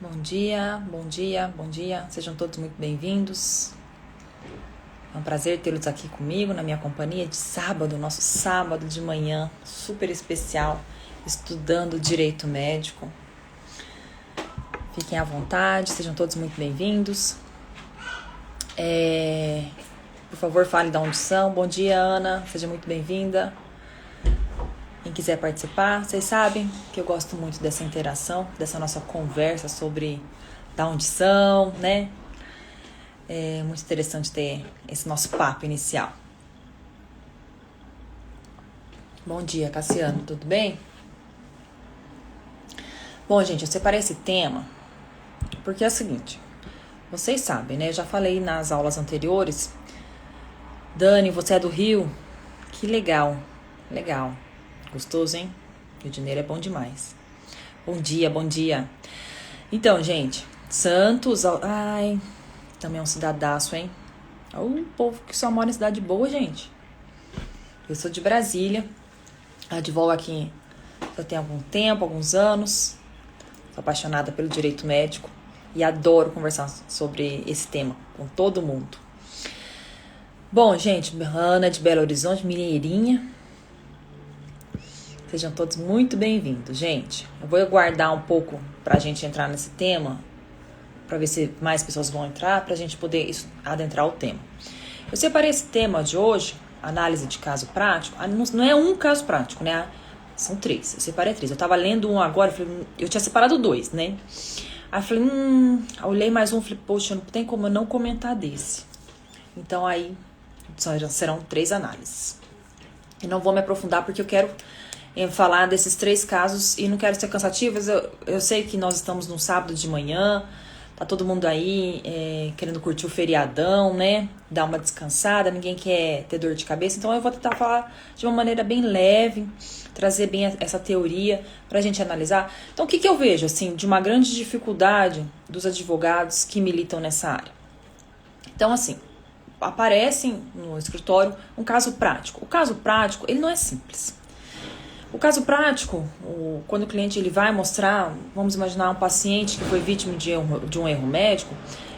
Bom dia, bom dia, bom dia. Sejam todos muito bem-vindos. É um prazer tê-los aqui comigo, na minha companhia de sábado, nosso sábado de manhã, super especial, estudando direito médico. Fiquem à vontade, sejam todos muito bem-vindos. Por favor, fale da onde são. Bom dia, Ana, seja muito bem-vinda. Quem quiser participar, vocês sabem que eu gosto muito dessa interação, dessa nossa conversa sobre da onde são, né? É muito interessante ter esse nosso papo inicial. Bom dia, Cassiano, tudo bem? Bom, gente, eu separei esse tema porque é o seguinte, vocês sabem, né? Eu já falei nas aulas anteriores. Dani, você é do Rio? Que legal, legal. Gostoso, hein? Rio de Janeiro é bom demais. Bom dia, bom dia. Então, gente, Santos... Ai, também é um cidadaço, hein? O povo que só mora em cidade boa, gente. Eu sou de Brasília. Advogo aqui já tem algum tempo, alguns anos. Sou apaixonada pelo direito médico. E adoro conversar sobre esse tema com todo mundo. Bom, gente, Ana de Belo Horizonte, mineirinha. Sejam todos muito bem-vindos, gente. Eu vou aguardar um pouco pra gente entrar nesse tema, pra ver se mais pessoas vão entrar, pra gente poder adentrar o tema. Eu separei esse tema de hoje, análise de caso prático. Não é um caso prático, né? São 3. Eu separei 3. Eu tava lendo um agora, eu tinha separado 2, né? Aí eu falei, eu olhei mais um, falei, poxa, não tem como eu não comentar desse. Então aí serão 3 análises. E não vou me aprofundar porque eu quero falar desses 3 casos e não quero ser cansativa. Eu sei que nós estamos num sábado de manhã, tá todo mundo aí querendo curtir o feriadão, né? Dar uma descansada, ninguém quer ter dor de cabeça. Então eu vou tentar falar de uma maneira bem leve, trazer bem essa teoria pra gente analisar. Então o que eu vejo, assim, de uma grande dificuldade dos advogados que militam nessa área? Então, assim, aparece no escritório um caso prático. O caso prático, ele não é simples. O caso prático, quando o cliente ele vai mostrar, vamos imaginar um paciente que foi vítima de um erro médico,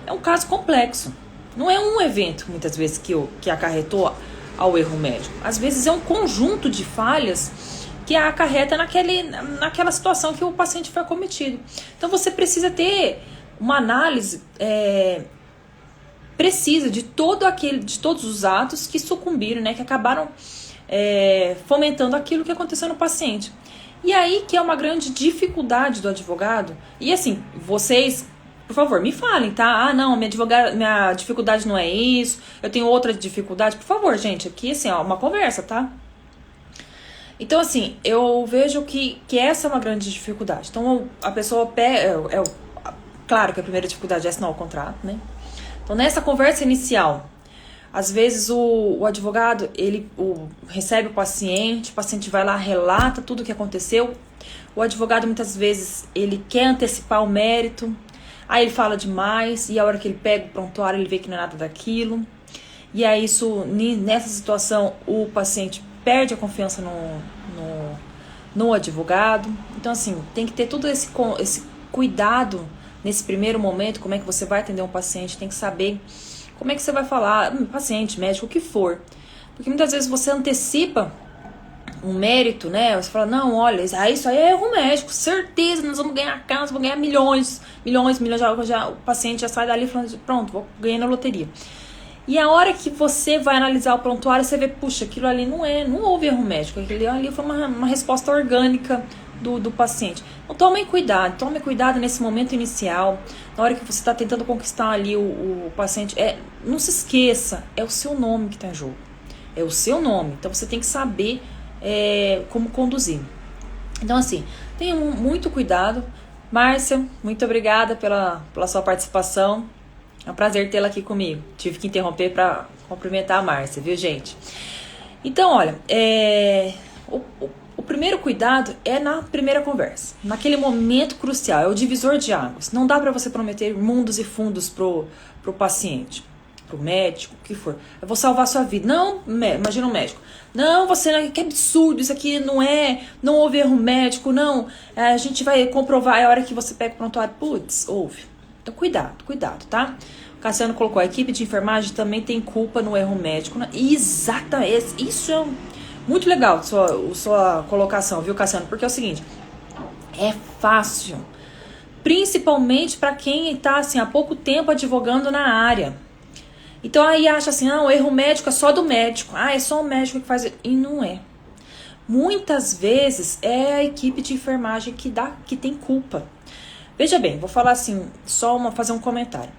é um caso complexo. Não é um evento, muitas vezes, que acarretou ao erro médico. Às vezes é um conjunto de falhas que acarreta naquela situação que o paciente foi acometido. Então você precisa ter uma análise precisa de todos os atos que sucumbiram, né, que acabaram fomentando aquilo que aconteceu no paciente. E aí que é uma grande dificuldade do advogado. E assim, vocês, por favor, me falem, tá? Não, minha dificuldade não é isso, eu tenho outra dificuldade. Por favor, gente, aqui assim, uma conversa, tá? Então, assim, eu vejo que essa é uma grande dificuldade. Então, a pessoa claro que a primeira dificuldade é assinar o contrato, né? Então, nessa conversa inicial, às vezes o advogado, ele recebe o paciente vai lá, relata tudo o que aconteceu. O advogado, muitas vezes, ele quer antecipar o mérito, aí ele fala demais, e a hora que ele pega o prontuário, ele vê que não é nada daquilo. E aí, nessa situação, o paciente perde a confiança no advogado. Então, assim, tem que ter todo esse cuidado nesse primeiro momento, como é que você vai atender um paciente, tem que saber como é que você vai falar, paciente, médico, o que for. Porque muitas vezes você antecipa um mérito, né? Você fala, não, olha, isso aí é erro médico, certeza, nós vamos ganhar casa, vamos ganhar milhões, já, o paciente já sai dali falando, pronto, vou ganhar na loteria. E a hora que você vai analisar o prontuário, você vê, puxa, aquilo ali não houve erro médico, aquilo ali foi uma resposta orgânica do paciente. Então tome cuidado nesse momento inicial, na hora que você está tentando conquistar ali o paciente. Não se esqueça, é o seu nome que está em jogo. É o seu nome, então você tem que saber como conduzir. Então assim, tenha muito cuidado. Márcia, muito obrigada pela sua participação. É um prazer tê-la aqui comigo. Tive que interromper para cumprimentar a Márcia, viu, gente? Então, olha, o primeiro cuidado é na primeira conversa, naquele momento crucial, é o divisor de águas. Não dá para você prometer mundos e fundos pro paciente. pro médico, o que for. Eu vou salvar a sua vida. Não, imagina um médico. Não, você, que absurdo, isso aqui não houve erro médico, não. A gente vai comprovar, é a hora que você pega o prontuário. Putz, houve. Então, cuidado, tá? O Cassiano colocou, a equipe de enfermagem também tem culpa no erro médico. Né? Exatamente, isso é muito legal, sua colocação, viu, Cassiano? Porque é o seguinte, é fácil, principalmente para quem está assim, há pouco tempo advogando na área. Então aí acha assim, o erro médico é só do médico. É só o médico que faz. E não é. Muitas vezes é a equipe de enfermagem que tem culpa. Veja bem, vou falar assim, fazer um comentário.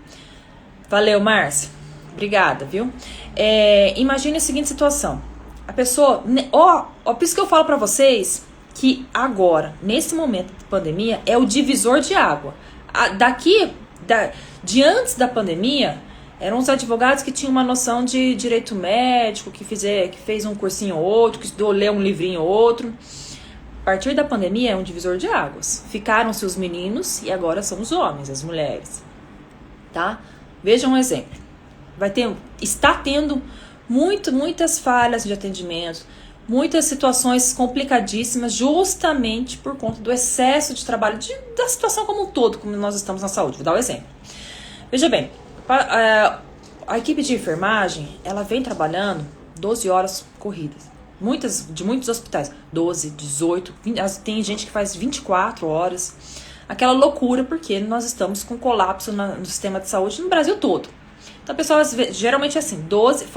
Valeu, Márcia. Obrigada, viu? Imagine a seguinte situação. A pessoa... por isso que eu falo pra vocês que agora, nesse momento de pandemia, é o divisor de água. De antes da pandemia, eram os advogados que tinham uma noção de direito médico, que fez um cursinho ou outro, que estudou, leu um livrinho ou outro. A partir da pandemia é um divisor de águas. Ficaram-se os meninos e agora são os homens, as mulheres. Tá? Vejam um exemplo. Está tendo muitas falhas de atendimento, muitas situações complicadíssimas, justamente por conta do excesso de trabalho, da situação como um todo, como nós estamos na saúde. Vou dar um exemplo. Veja bem, a equipe de enfermagem, ela vem trabalhando 12 horas corridas. De muitos hospitais, 12, 18, 20, tem gente que faz 24 horas. Aquela loucura, porque nós estamos com colapso no sistema de saúde no Brasil todo. Então, pessoal, geralmente é assim, 12,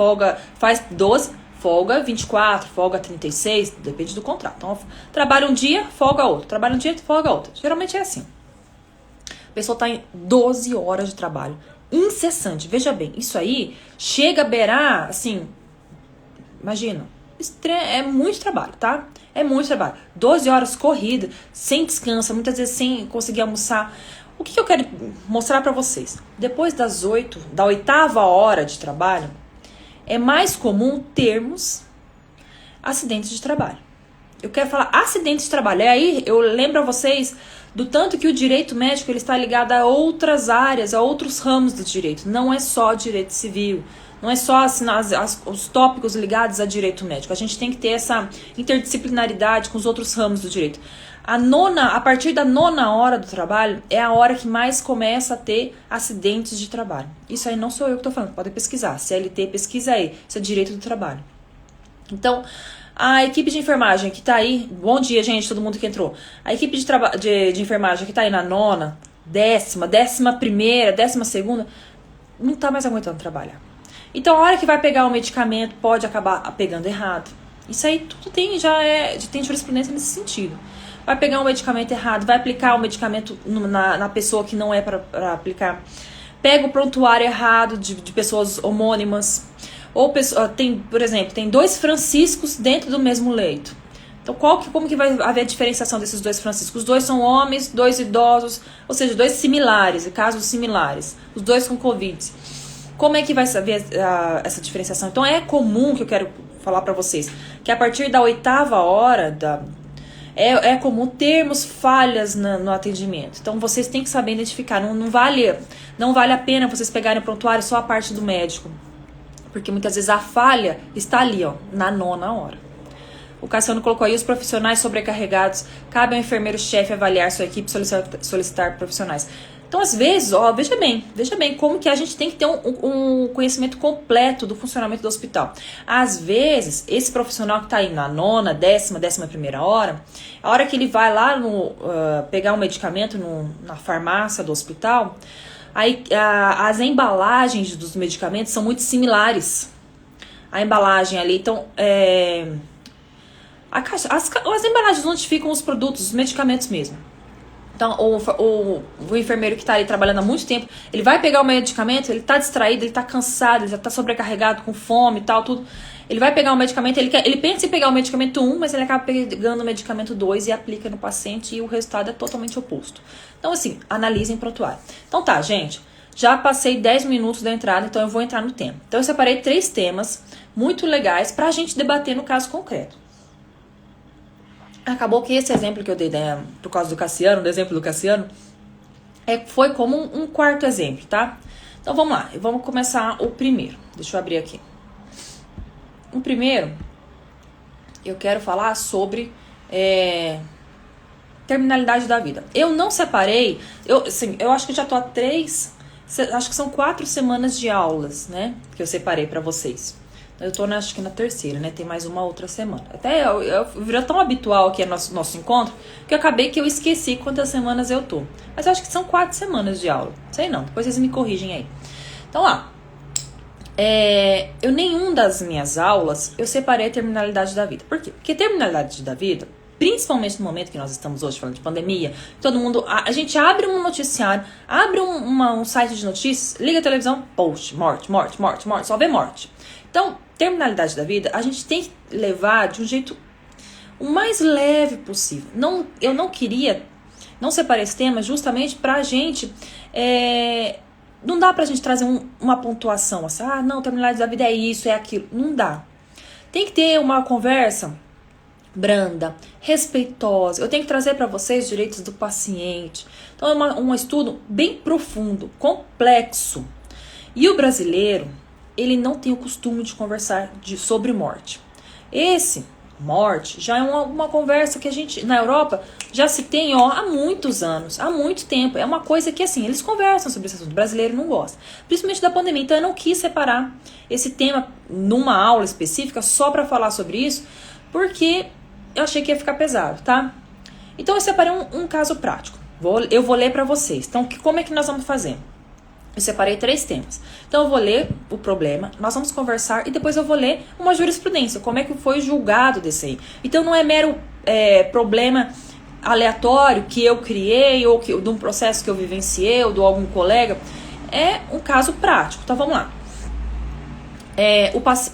faz 12, folga 24, folga 36, depende do contrato. Então, trabalha um dia, folga outro. Trabalha um dia, folga outro. Geralmente é assim. A pessoa está em 12 horas de trabalho. Incessante. Veja bem, isso aí chega a beirar, assim, imagina, é muito trabalho, tá? É muito trabalho. 12 horas corrida, sem descanso, muitas vezes sem conseguir almoçar. O que eu quero mostrar pra vocês? Depois da 8ª hora de trabalho, é mais comum termos acidentes de trabalho. Eu quero falar acidentes de trabalho. Aí eu lembro a vocês do tanto que o direito médico ele está ligado a outras áreas, a outros ramos do direito. Não é só direito civil, não é só assim, os tópicos ligados a direito médico. A gente tem que ter essa interdisciplinaridade com os outros ramos do direito. A partir da 9ª hora do trabalho é a hora que mais começa a ter acidentes de trabalho. Isso aí não sou eu que estou falando, podem pesquisar. CLT, pesquisa aí, isso é direito do trabalho. Então, a equipe de enfermagem que está aí, bom dia, gente, todo mundo que entrou. A equipe de enfermagem que está aí na 9ª, 10ª, 11ª, 12ª, não está mais aguentando trabalhar. Então, a hora que vai pegar o medicamento, pode acabar pegando errado. Isso aí tudo tem jurisprudência nesse sentido. Vai pegar um medicamento errado, vai aplicar o medicamento na pessoa que não é para aplicar. Pega o prontuário errado de pessoas homônimas. Ou por exemplo, tem 2 Franciscos dentro do mesmo leito. Então, como que vai haver a diferenciação desses 2 Franciscos? Os 2 são homens, 2 idosos, ou seja, 2 similares, casos similares. Os 2 com Covid. Como é que vai saber essa diferenciação? Então, é comum, que eu quero falar para vocês, que a partir da 8ª hora, é comum termos falhas no atendimento. Então, vocês têm que saber identificar. Não vale a pena vocês pegarem o prontuário só a parte do médico. Porque muitas vezes a falha está ali, na 9ª hora. O Cassiano colocou aí, os profissionais sobrecarregados, cabe ao enfermeiro-chefe avaliar sua equipe e solicitar profissionais. Então, às vezes, veja bem como que a gente tem que ter um conhecimento completo do funcionamento do hospital. Às vezes, esse profissional que está aí na 9ª, 10ª, 11ª hora, a hora que ele vai lá pegar um medicamento na farmácia do hospital, aí as embalagens dos medicamentos são muito similares. A embalagem ali, então, as embalagens onde ficam os produtos, os medicamentos mesmo. Então, o enfermeiro que está ali trabalhando há muito tempo, ele vai pegar o medicamento, ele está distraído, ele está cansado, ele já está sobrecarregado, com fome e tal, tudo. Ele vai pegar o medicamento, ele pensa em pegar o medicamento 1, mas ele acaba pegando o medicamento 2 e aplica no paciente e o resultado é totalmente oposto. Então, assim, analisem prontuário. Então tá, gente, já passei 10 minutos da entrada, então eu vou entrar no tema. Então, eu separei 3 temas muito legais para a gente debater no caso concreto. Acabou que esse exemplo que eu dei, do exemplo do Cassiano, foi como um quarto exemplo, tá? Então vamos lá, vamos começar o primeiro. Deixa eu abrir aqui. O primeiro, eu quero falar sobre terminalidade da vida. Eu não separei, eu acho que já tô há acho que são 4 semanas de aulas, né? Que eu separei pra vocês. Eu tô acho que na terceira, né? Tem mais uma outra semana. Até eu virou tão habitual aqui nosso encontro que eu acabei que eu esqueci quantas semanas eu tô. Mas eu acho que são 4 semanas de aula. Sei não, depois vocês me corrigem aí. Então lá. Eu nenhum das minhas aulas eu separei a terminalidade da vida. Por quê? Porque terminalidade da vida, principalmente no momento que nós estamos hoje falando de pandemia, todo mundo, a gente abre um noticiário, abre um site de notícias, liga a televisão, post, morte, morte, morte, morte, só vê morte. Então, terminalidade da vida, a gente tem que levar de um jeito o mais leve possível. Eu não separei esse tema justamente pra gente, não dá pra gente trazer uma pontuação assim, não, terminalidade da vida é isso, é aquilo. Não dá. Tem que ter uma conversa branda, respeitosa. Eu tenho que trazer para vocês os direitos do paciente. Então é um estudo bem profundo, complexo. E o brasileiro, ele não tem o costume de conversar sobre morte. Morte, já é uma conversa que a gente, na Europa, já se tem há muitos anos, há muito tempo. É uma coisa que, assim, eles conversam sobre esse assunto. O brasileiro não gosta. Principalmente da pandemia. Então, eu não quis separar esse tema numa aula específica só para falar sobre isso, porque eu achei que ia ficar pesado, tá? Então, eu separei um caso prático. Eu vou ler para vocês. Então, como é que nós vamos fazer? Eu separei 3 temas. Então eu vou ler o problema, nós vamos conversar e depois eu vou ler uma jurisprudência, como é que foi julgado desse aí. Então não é mero problema aleatório que eu criei ou de um processo que eu vivenciei ou de algum colega. É um caso prático. Então vamos lá.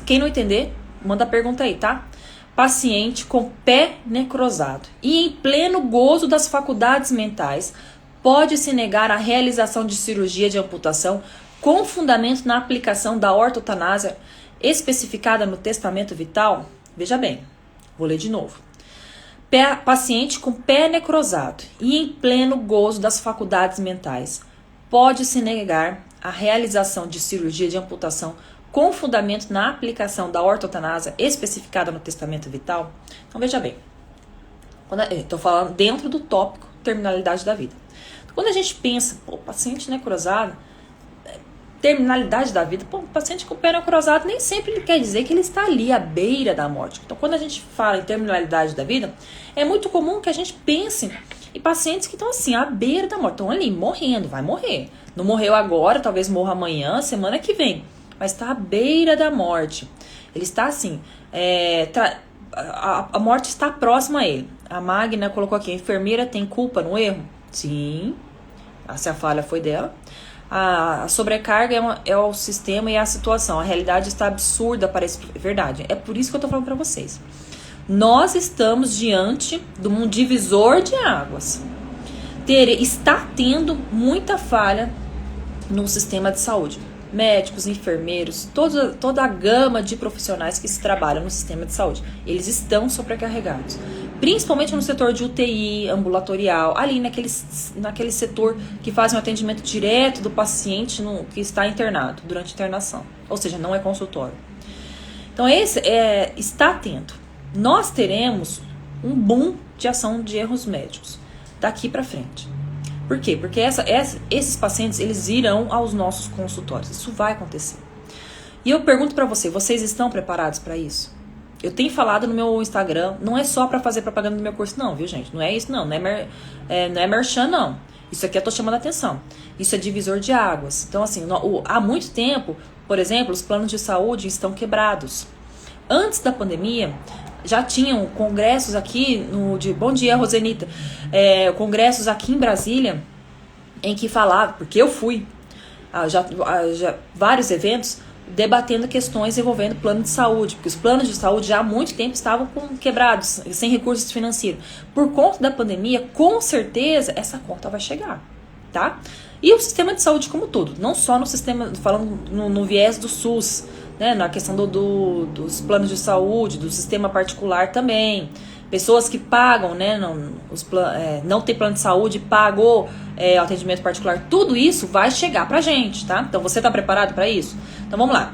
Quem não entender, manda pergunta aí, tá? Paciente com pé necrosado e em pleno gozo das faculdades mentais pode-se negar a realização de cirurgia de amputação com fundamento na aplicação da ortotanásia especificada no testamento vital? Veja bem, vou ler de novo. Paciente com pé necrosado e em pleno gozo das faculdades mentais pode-se negar a realização de cirurgia de amputação com fundamento na aplicação da ortotanásia especificada no testamento vital? Então veja bem, estou falando dentro do tópico terminalidade da vida. Quando a gente pensa, paciente necrosado, terminalidade da vida, paciente com pé necrosado nem sempre ele quer dizer que ele está ali à beira da morte. Então, quando a gente fala em terminalidade da vida, é muito comum que a gente pense em pacientes que estão assim, à beira da morte, estão ali morrendo, vai morrer. Não morreu agora, talvez morra amanhã, semana que vem, mas está à beira da morte. Ele está assim, a morte está próxima a ele. A Magna colocou aqui, a enfermeira tem culpa no erro? Sim, se a falha foi dela. A sobrecarga é o sistema e a situação. A realidade está absurda para isso. É verdade. É por isso que eu estou falando para vocês. Nós estamos diante de um divisor de águas. Está tendo muita falha no sistema de saúde. Médicos, enfermeiros, toda a gama de profissionais que se trabalham no sistema de saúde. Eles estão sobrecarregados. Principalmente no setor de UTI, ambulatorial, ali naquele setor que faz um atendimento direto do paciente que está internado, durante a internação. Ou seja, não é consultório. Então, está atento. Nós teremos um boom de ação de erros médicos daqui para frente. Por quê? Porque esses pacientes, eles irão aos nossos consultórios. Isso vai acontecer. E eu pergunto para vocês estão preparados para isso? Eu tenho falado no meu Instagram, não é só para fazer propaganda do meu curso, não, viu, gente? Não é isso, não. Não é merchan, não. Isso aqui eu tô chamando a atenção. Isso é divisor de águas. Então, assim, há muito tempo, por exemplo, os planos de saúde estão quebrados. Antes da pandemia, já tinham congressos aqui, bom dia, Rosenita, congressos aqui em Brasília, em que falava, porque eu fui, já vários eventos, debatendo questões envolvendo plano de saúde, porque os planos de saúde já há muito tempo estavam quebrados, sem recursos financeiros. Por conta da pandemia, com certeza, essa conta vai chegar, tá? E o sistema de saúde como todo, não só no sistema, falando no viés do SUS, né, na questão dos planos de saúde, do sistema particular também. Pessoas que pagam, né, não tem plano de saúde, pagou atendimento particular, tudo isso vai chegar pra gente, tá? Então você tá preparado para isso? Então vamos lá.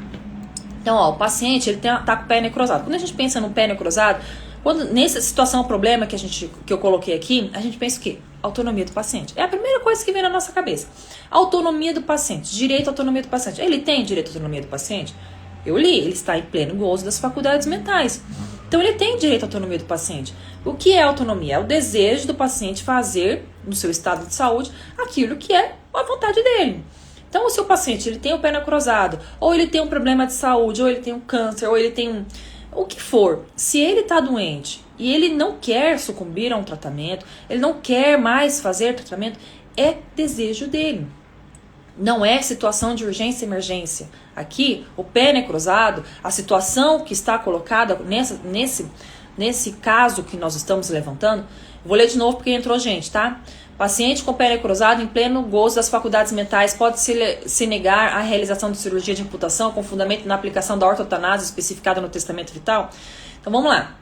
Então, ó, o paciente, ele tá com o pé necrosado. Quando a gente pensa no pé necrosado, nessa situação, o problema que eu coloquei aqui, a gente pensa o quê? Autonomia do paciente. É a primeira coisa que vem na nossa cabeça. Autonomia do paciente, direito à autonomia do paciente. Ele tem direito à autonomia do paciente? Eu li, ele está em pleno gozo das faculdades mentais. Então, ele tem direito à autonomia do paciente. O que é autonomia? É o desejo do paciente fazer, no seu estado de saúde, aquilo que é a vontade dele. Então, o seu paciente, ele tem o pé necrosado, ou ele tem um problema de saúde, ou ele tem um câncer, ou ele tem o que for. Se ele está doente e ele não quer sucumbir a um tratamento, ele não quer mais fazer tratamento, é desejo dele. Não é situação de urgência e emergência. Aqui, o pé necrosado, a situação que está colocada nesse caso que nós estamos levantando, vou ler de novo porque entrou gente, tá? Paciente com pé necrosado em pleno gozo das faculdades mentais pode se negar à realização de cirurgia de amputação com fundamento na aplicação da ortotanásia especificada no testamento vital. Então vamos lá.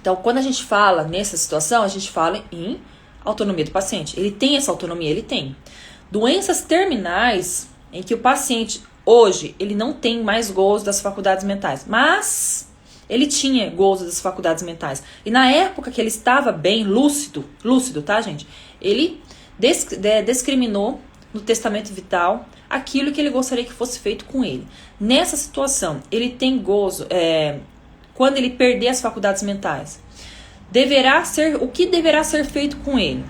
Então quando a gente fala nessa situação, a gente fala em autonomia do paciente. Ele tem essa autonomia? Ele tem. Doenças terminais em que o paciente hoje ele não tem mais gozo das faculdades mentais, mas ele tinha gozo das faculdades mentais. E na época que ele estava bem, lúcido, tá, gente? Ele discriminou no testamento vital aquilo que ele gostaria que fosse feito com ele. Nessa situação, ele tem gozo quando ele perder as faculdades mentais. O que deverá ser feito com ele?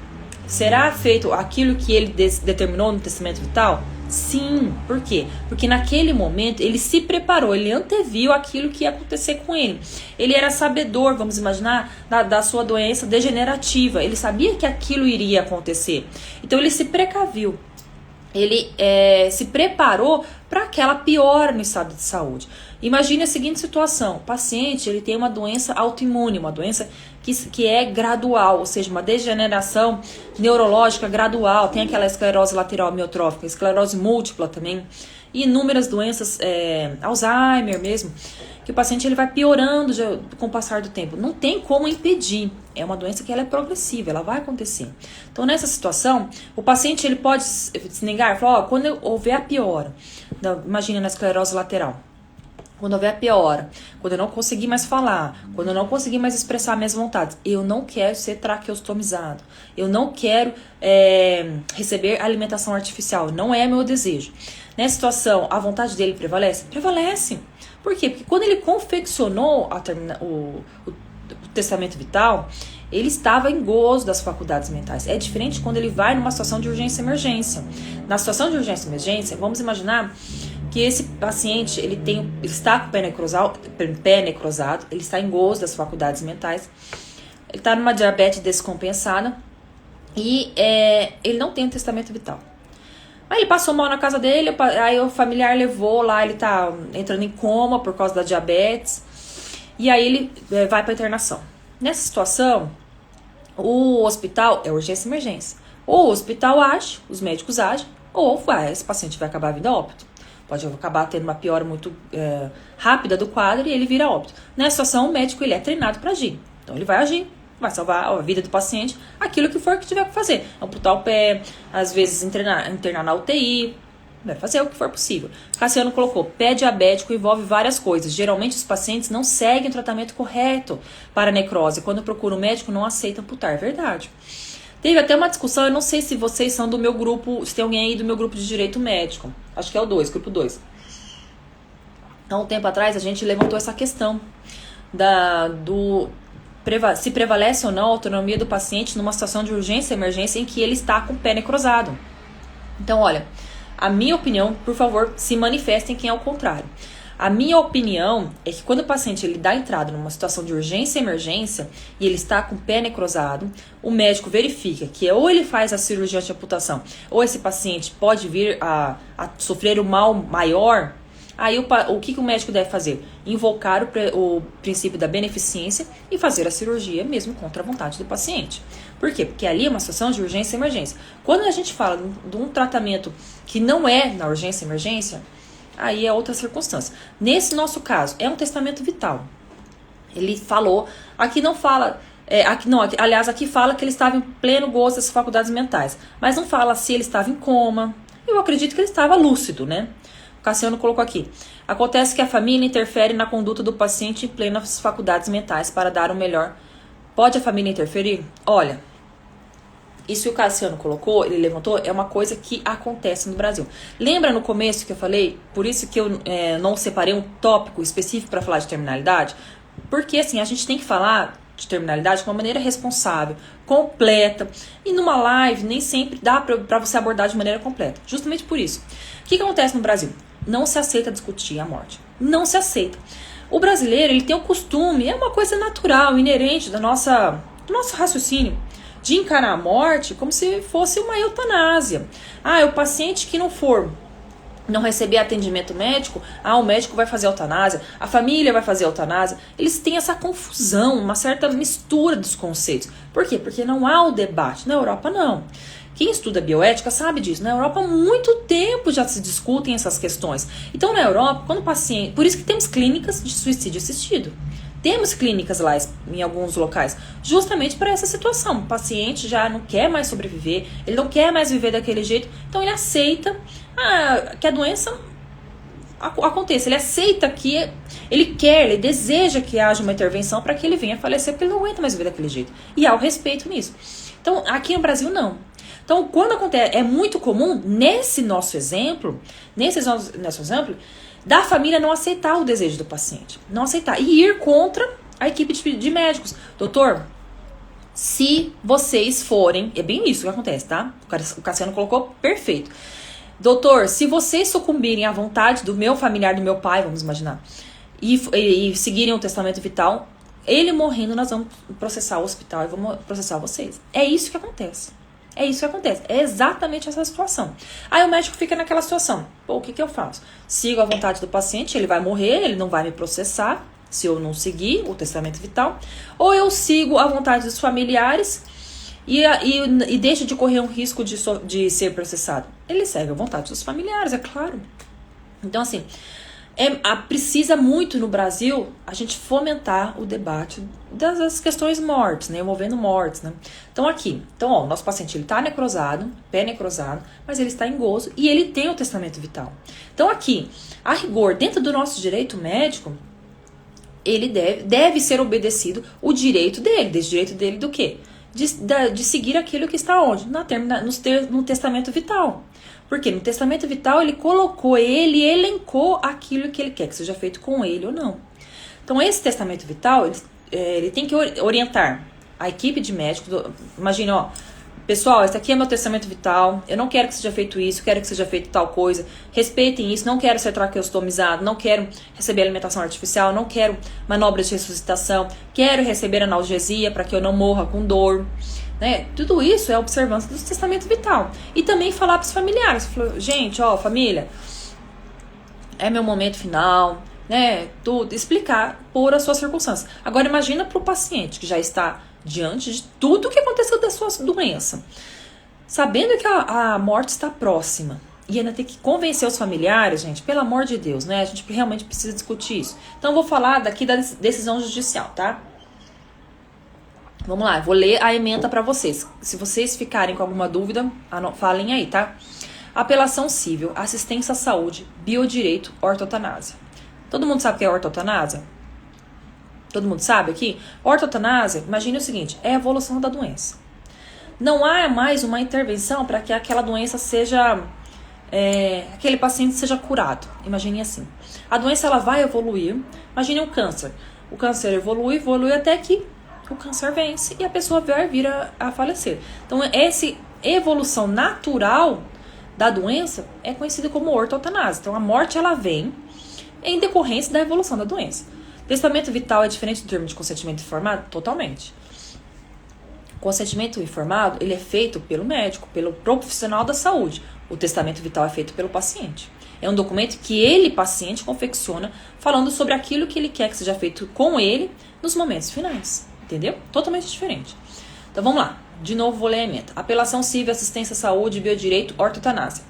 Será feito aquilo que ele determinou no testamento vital? Sim. Por quê? Porque naquele momento ele se preparou, ele anteviu aquilo que ia acontecer com ele. Ele era sabedor, vamos imaginar, da sua doença degenerativa. Ele sabia que aquilo iria acontecer. Então ele se precaviu. Ele se preparou para aquela piora no estado de saúde. Imagine a seguinte situação. O paciente ele tem uma doença autoimune, uma doença que é gradual, ou seja, uma degeneração neurológica gradual. Tem aquela esclerose lateral amiotrófica, esclerose múltipla também, e inúmeras doenças, Alzheimer mesmo, que o paciente ele vai piorando com o passar do tempo. Não tem como impedir. É uma doença que ela é progressiva, ela vai acontecer. Então, nessa situação, o paciente ele pode se negar, falar, quando houver a piora, imagina na esclerose lateral, quando houver a piora, quando eu não conseguir mais falar, quando eu não conseguir mais expressar minhas vontades, eu não quero ser traqueostomizado, eu não quero receber alimentação artificial, não é meu desejo. Nessa situação, a vontade dele prevalece? Prevalece. Por quê? Porque quando ele confeccionou o testamento vital, ele estava em gozo das faculdades mentais. É diferente quando ele vai numa situação de urgência e emergência. Na situação de urgência e emergência, vamos imaginar que esse paciente ele está com o pé necrosado, ele está em gozo das faculdades mentais, ele está numa diabetes descompensada e ele não tem um testamento vital. Aí ele passou mal na casa dele, aí o familiar levou lá, ele tá entrando em coma por causa da diabetes, e aí ele vai para internação. Nessa situação, o hospital é urgência e emergência. Ou o hospital age, os médicos agem, ou esse paciente vai acabar vindo a óbito. Pode acabar tendo uma piora muito rápida do quadro e ele vira óbito. Nessa situação, o médico ele é treinado para agir. Então ele vai agir, vai salvar a vida do paciente, aquilo que for que tiver que fazer. Amputar o pé, às vezes internar na UTI, vai fazer o que for possível. Cassiano colocou, pé diabético envolve várias coisas. Geralmente os pacientes não seguem o tratamento correto para a necrose. Quando procuram um médico, não aceitam amputar. É verdade. Teve até uma discussão, eu não sei se vocês são do meu grupo, se tem alguém aí do meu grupo de direito médico. Acho que é o 2, grupo 2. Então, um tempo atrás, a gente levantou essa questão se prevalece ou não a autonomia do paciente numa situação de urgência e emergência em que ele está com o pé necrosado. Então, olha, a minha opinião, por favor, se manifestem quem é o contrário. A minha opinião é que quando o paciente ele dá entrada numa situação de urgência e emergência e ele está com o pé necrosado, o médico verifica que ou ele faz a cirurgia de amputação ou esse paciente pode vir a sofrer um mal maior. Aí o que o médico deve fazer? Invocar o princípio da beneficência e fazer a cirurgia mesmo contra a vontade do paciente. Por quê? Porque ali é uma situação de urgência e emergência. Quando a gente fala de um tratamento que não é na urgência e emergência, aí é outra circunstância. Nesse nosso caso, é um testamento vital. Ele falou, aqui não fala, aliás, aqui fala que ele estava em pleno gozo das faculdades mentais, mas não fala se ele estava em coma. Eu acredito que ele estava lúcido, né? O Cassiano colocou aqui. Acontece que a família interfere na conduta do paciente em plenas faculdades mentais para dar o melhor. Pode a família interferir? Olha, isso que o Cassiano colocou, ele levantou, é uma coisa que acontece no Brasil. Lembra no começo que eu falei, por isso que eu não separei um tópico específico para falar de terminalidade? Porque assim, a gente tem que falar de terminalidade de uma maneira responsável, completa. E numa live nem sempre dá para você abordar de maneira completa. Justamente por isso. O que acontece no Brasil? Não se aceita discutir a morte. Não se aceita. O brasileiro, ele tem o costume, é uma coisa natural, inerente do nosso raciocínio, de encarar a morte como se fosse uma eutanásia. O paciente que não receber atendimento médico, o médico vai fazer eutanásia, a família vai fazer eutanásia. Eles têm essa confusão, uma certa mistura dos conceitos. Por quê? Porque não há o debate. Na Europa, não. Quem estuda bioética sabe disso. Na Europa, há muito tempo já se discutem essas questões. Então, na Europa, quando o paciente... Por isso que temos clínicas de suicídio assistido. Temos clínicas lá em alguns locais, justamente para essa situação. O paciente já não quer mais sobreviver, ele não quer mais viver daquele jeito, então ele aceita que a doença aconteça. Ele aceita que ele deseja que haja uma intervenção para que ele venha a falecer, porque ele não aguenta mais viver daquele jeito. E há o respeito nisso. Então, aqui no Brasil, não. Então, quando acontece, é muito comum, nesse nosso exemplo, da família não aceitar o desejo do paciente. Não aceitar. E ir contra a equipe de médicos. Doutor, se vocês forem... É bem isso que acontece, tá? O Cassiano colocou perfeito. Doutor, se vocês sucumbirem à vontade do meu familiar, do meu pai, vamos imaginar, e seguirem o testamento vital, ele morrendo, nós vamos processar o hospital e vamos processar vocês. É isso que acontece. É isso que acontece. É exatamente essa situação. Aí o médico fica naquela situação. Pô, o que eu faço? Sigo a vontade do paciente, ele vai morrer, ele não vai me processar se eu não seguir o testamento vital. Ou eu sigo a vontade dos familiares e deixo de correr um risco de ser processado. Ele segue a vontade dos familiares, é claro. Então, assim, precisa muito no Brasil a gente fomentar o debate das questões mortes, né? Envolvendo mortes, né? Então o nosso paciente, ele tá necrosado, pé necrosado, mas ele está em gozo e ele tem o testamento vital. Então aqui, a rigor, dentro do nosso direito médico, ele deve ser obedecido o direito dele. Desse direito dele do quê? De seguir aquilo que está onde? No testamento vital. Porque no testamento vital ele elencou aquilo que ele quer que seja feito com ele ou não. Então esse testamento vital, ele tem que orientar a equipe de médicos. Imagina, pessoal, esse aqui é meu testamento vital, eu não quero que seja feito isso, quero que seja feito tal coisa, respeitem isso, não quero ser traqueostomizado, não quero receber alimentação artificial, não quero manobras de ressuscitação, quero receber analgesia para que eu não morra com dor. Né? Tudo isso é observância do testamento vital. E também falar para os familiares. Gente, família, é meu momento final, né? Tudo, explicar por as suas circunstâncias. Agora imagina para o paciente que já está diante de tudo que aconteceu da sua doença, sabendo que a morte está próxima. E ainda tem que convencer os familiares, gente, pelo amor de Deus, né? A gente realmente precisa discutir isso. Então eu vou falar daqui da decisão judicial, tá? Vamos lá, eu vou ler a ementa para vocês. Se vocês ficarem com alguma dúvida, falem aí, tá? Apelação civil, assistência à saúde, biodireito, ortotanásia. Todo mundo sabe o que é ortotanásia? Todo mundo sabe aqui? Ortotanásia, imagine o seguinte, é a evolução da doença. Não há mais uma intervenção para que aquela doença seja... aquele paciente seja curado. Imagine assim. A doença ela vai evoluir. Imagine um câncer. O câncer evolui até que o câncer vence e a pessoa vai vir a falecer. Então, essa evolução natural da doença é conhecida como ortotanásia. Então, a morte ela vem em decorrência da evolução da doença. Testamento vital é diferente do termo de consentimento informado? Totalmente. Consentimento informado, ele é feito pelo médico, pelo profissional da saúde. O testamento vital é feito pelo paciente. É um documento que ele, paciente, confecciona, falando sobre aquilo que ele quer que seja feito com ele nos momentos finais. Entendeu? Totalmente diferente. Então vamos lá. De novo vou ler a ementa. Apelação civil, assistência à saúde, biodireito, ortotanásia.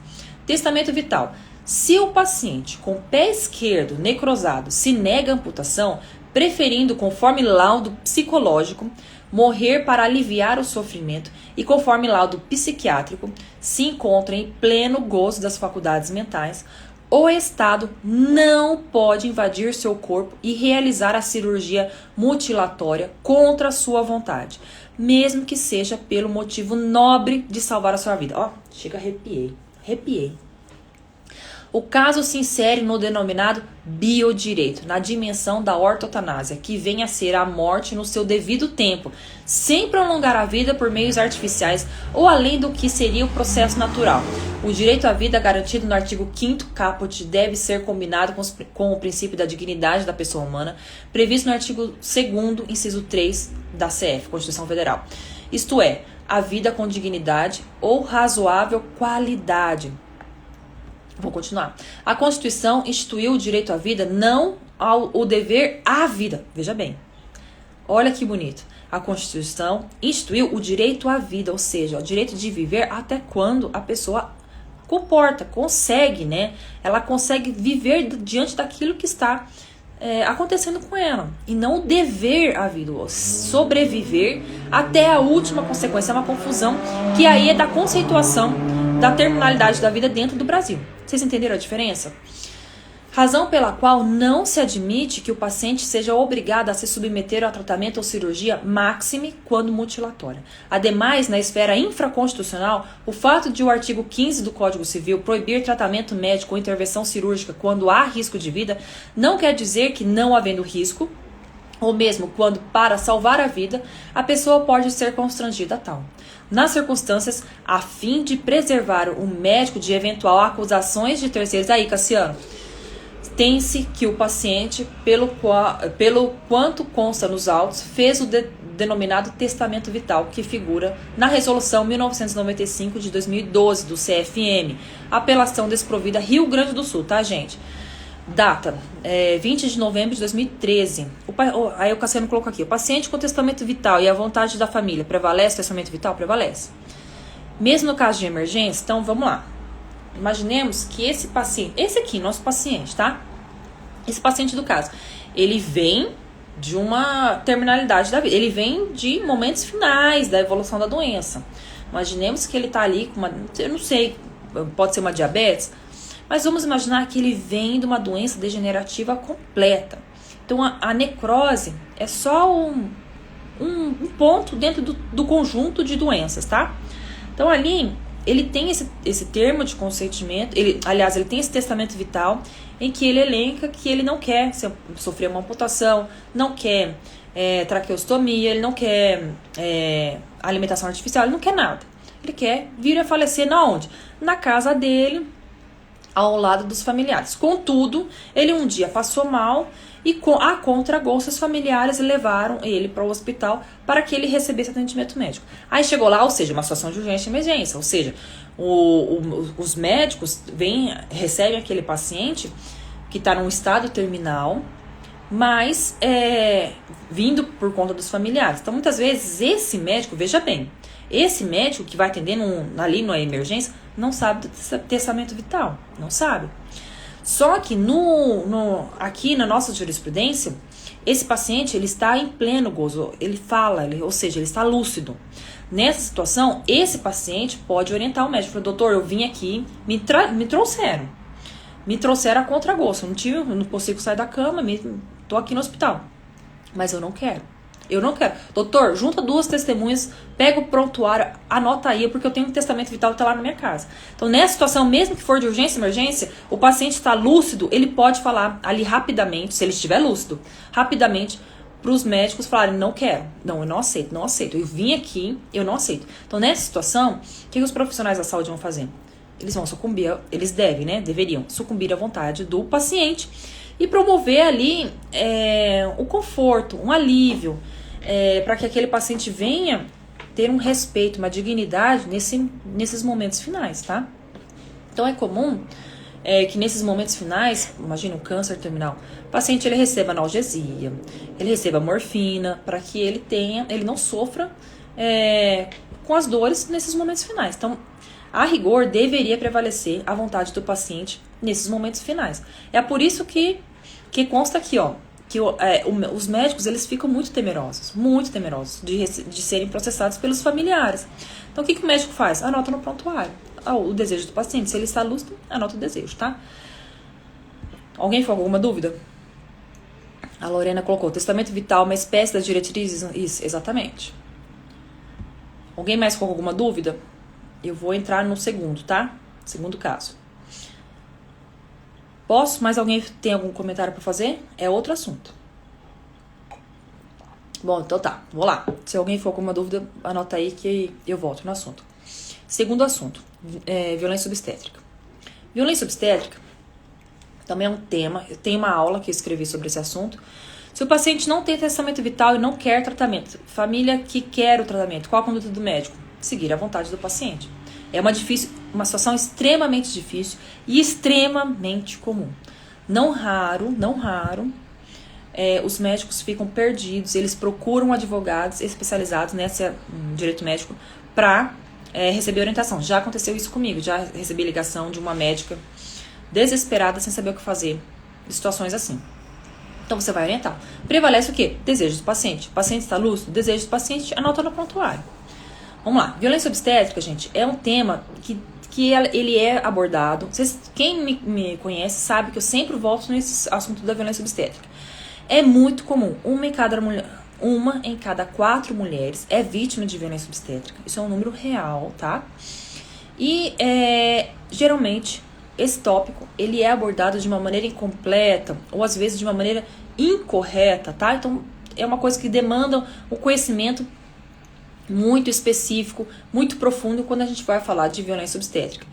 Testamento vital. Se o paciente com o pé esquerdo necrosado se nega a amputação, preferindo, conforme laudo psicológico, morrer para aliviar o sofrimento e, conforme laudo psiquiátrico, se encontra em pleno gozo das faculdades mentais, o Estado não pode invadir seu corpo e realizar a cirurgia mutilatória contra a sua vontade, mesmo que seja pelo motivo nobre de salvar a sua vida. Ó, chega, arrepiei. O caso se insere no denominado biodireito, na dimensão da ortotanásia, que vem a ser a morte no seu devido tempo, sem prolongar a vida por meios artificiais ou além do que seria o processo natural. O direito à vida garantido no artigo 5º caput deve ser combinado com o princípio da dignidade da pessoa humana, previsto no artigo 2º, inciso 3 da CF, Constituição Federal. Isto é, a vida com dignidade ou razoável qualidade. Vou continuar. A Constituição instituiu o direito à vida, não o dever à vida. Veja bem. Olha que bonito. A Constituição instituiu o direito à vida, ou seja, o direito de viver até quando a pessoa consegue, né? Ela consegue viver diante daquilo que está acontecendo com ela. E não o dever à vida, sobreviver até a última consequência. É uma confusão que aí é da conceituação da terminalidade da vida dentro do Brasil. Vocês entenderam a diferença? Razão pela qual não se admite que o paciente seja obrigado a se submeter a tratamento ou cirurgia máxime quando mutilatória. Ademais, na esfera infraconstitucional, o fato de o artigo 15 do Código Civil proibir tratamento médico ou intervenção cirúrgica quando há risco de vida, não quer dizer que, não havendo risco, ou mesmo quando, para salvar a vida, a pessoa pode ser constrangida a tal. Nas circunstâncias, a fim de preservar o médico de eventual acusações de terceiros. Aí, Cassiano, tem-se que o paciente, pelo quanto consta nos autos, fez o denominado testamento vital, que figura na resolução 1995 de 2012 do CFM, apelação desprovida Rio Grande do Sul, tá, gente? Data, 20 de novembro de 2013. Aí o Cassiano colocou aqui: o paciente com testamento vital e a vontade da família, prevalece o testamento vital? Prevalece. Mesmo no caso de emergência, então vamos lá. Imaginemos que esse paciente, esse aqui, nosso paciente, tá? Esse paciente do caso, ele vem de uma terminalidade da vida, ele vem de momentos finais da evolução da doença. Imaginemos que ele tá ali com uma, eu não sei, pode ser uma diabetes, mas vamos imaginar que ele vem de uma doença degenerativa completa. Então a necrose é só um ponto dentro do conjunto de doenças, tá? Então ali ele tem esse termo de consentimento, ele tem esse testamento vital em que ele elenca que ele não quer sofrer uma amputação, não quer traqueostomia, ele não quer alimentação artificial, ele não quer nada. Ele quer vir a falecer na onde? Na casa dele, ao lado dos familiares. Contudo, ele um dia passou mal e a contragosto os familiares levaram ele para o hospital para que ele recebesse atendimento médico. Aí chegou lá, ou seja, uma situação de urgência e emergência, ou seja, os médicos recebem aquele paciente que está num estado terminal, mas vindo por conta dos familiares. Então, muitas vezes, esse médico, veja bem, esse médico que vai atender ali na emergência não sabe do testamento vital, não sabe. Só que aqui na nossa jurisprudência, esse paciente ele está em pleno gozo, ele fala, ou seja, ele está lúcido. Nessa situação, esse paciente pode orientar o médico: doutor, eu vim aqui, me trouxeram a contragosto, não consigo sair da cama, estou aqui no hospital, mas eu não quero. Doutor, junta 2 testemunhas, pega o prontuário, anota aí, porque eu tenho um testamento vital que está lá na minha casa. Então, nessa situação, mesmo que for de urgência e emergência, o paciente está lúcido, ele pode falar ali rapidamente, se ele estiver lúcido, rapidamente, para os médicos falarem: não quero, não, eu não aceito, eu vim aqui, eu não aceito. Então, nessa situação, o que os profissionais da saúde vão fazer? Eles vão sucumbir, eles deveriam sucumbir à vontade do paciente e promover ali o conforto, um alívio, para que aquele paciente venha ter um respeito, uma dignidade nesses momentos finais, tá? Então é comum que nesses momentos finais, imagina um câncer terminal, o paciente ele receba analgesia, ele receba morfina, para que ele não sofra com as dores nesses momentos finais. Então, a rigor, deveria prevalecer a vontade do paciente nesses momentos finais. É por isso que consta aqui, ó, que os médicos, eles ficam muito temerosos de serem processados pelos familiares. Então, o que o médico faz? Anota no prontuário o desejo do paciente. Se ele está lúcido, anota o desejo, tá? Alguém ficou com alguma dúvida? A Lorena colocou, testamento vital, uma espécie das diretrizes? Isso, exatamente. Alguém mais ficou com alguma dúvida? Eu vou entrar no segundo, tá? Segundo caso. Posso? Mais alguém tem algum comentário para fazer? É outro assunto. Bom, então tá. Vou lá. Se alguém for com alguma dúvida, anota aí que eu volto no assunto. Segundo assunto. Violência obstétrica. Violência obstétrica também é um tema. Eu tenho uma aula que eu escrevi sobre esse assunto. Se o paciente não tem testamento vital e não quer tratamento, família que quer o tratamento, qual a conduta do médico? Seguir a vontade do paciente. É uma situação extremamente difícil e extremamente comum. Não raro, os médicos ficam perdidos, eles procuram advogados especializados nesse direito médico para receber orientação. Já aconteceu isso comigo, já recebi ligação de uma médica desesperada, sem saber o que fazer, em situações assim. Então você vai orientar. Prevalece o quê? Desejo do paciente. O paciente está lúcido? Desejo do paciente, anota no prontuário. Vamos lá. Violência obstétrica, gente, é um tema que ele é abordado. Quem me conhece sabe que eu sempre volto nesse assunto da violência obstétrica. É muito comum. Uma em cada 4 mulheres é vítima de violência obstétrica. Isso é um número real, tá? E geralmente esse tópico ele é abordado de uma maneira incompleta ou às vezes de uma maneira incorreta, tá? Então é uma coisa que demanda um conhecimento muito específico, muito profundo quando a gente vai falar de violência obstétrica.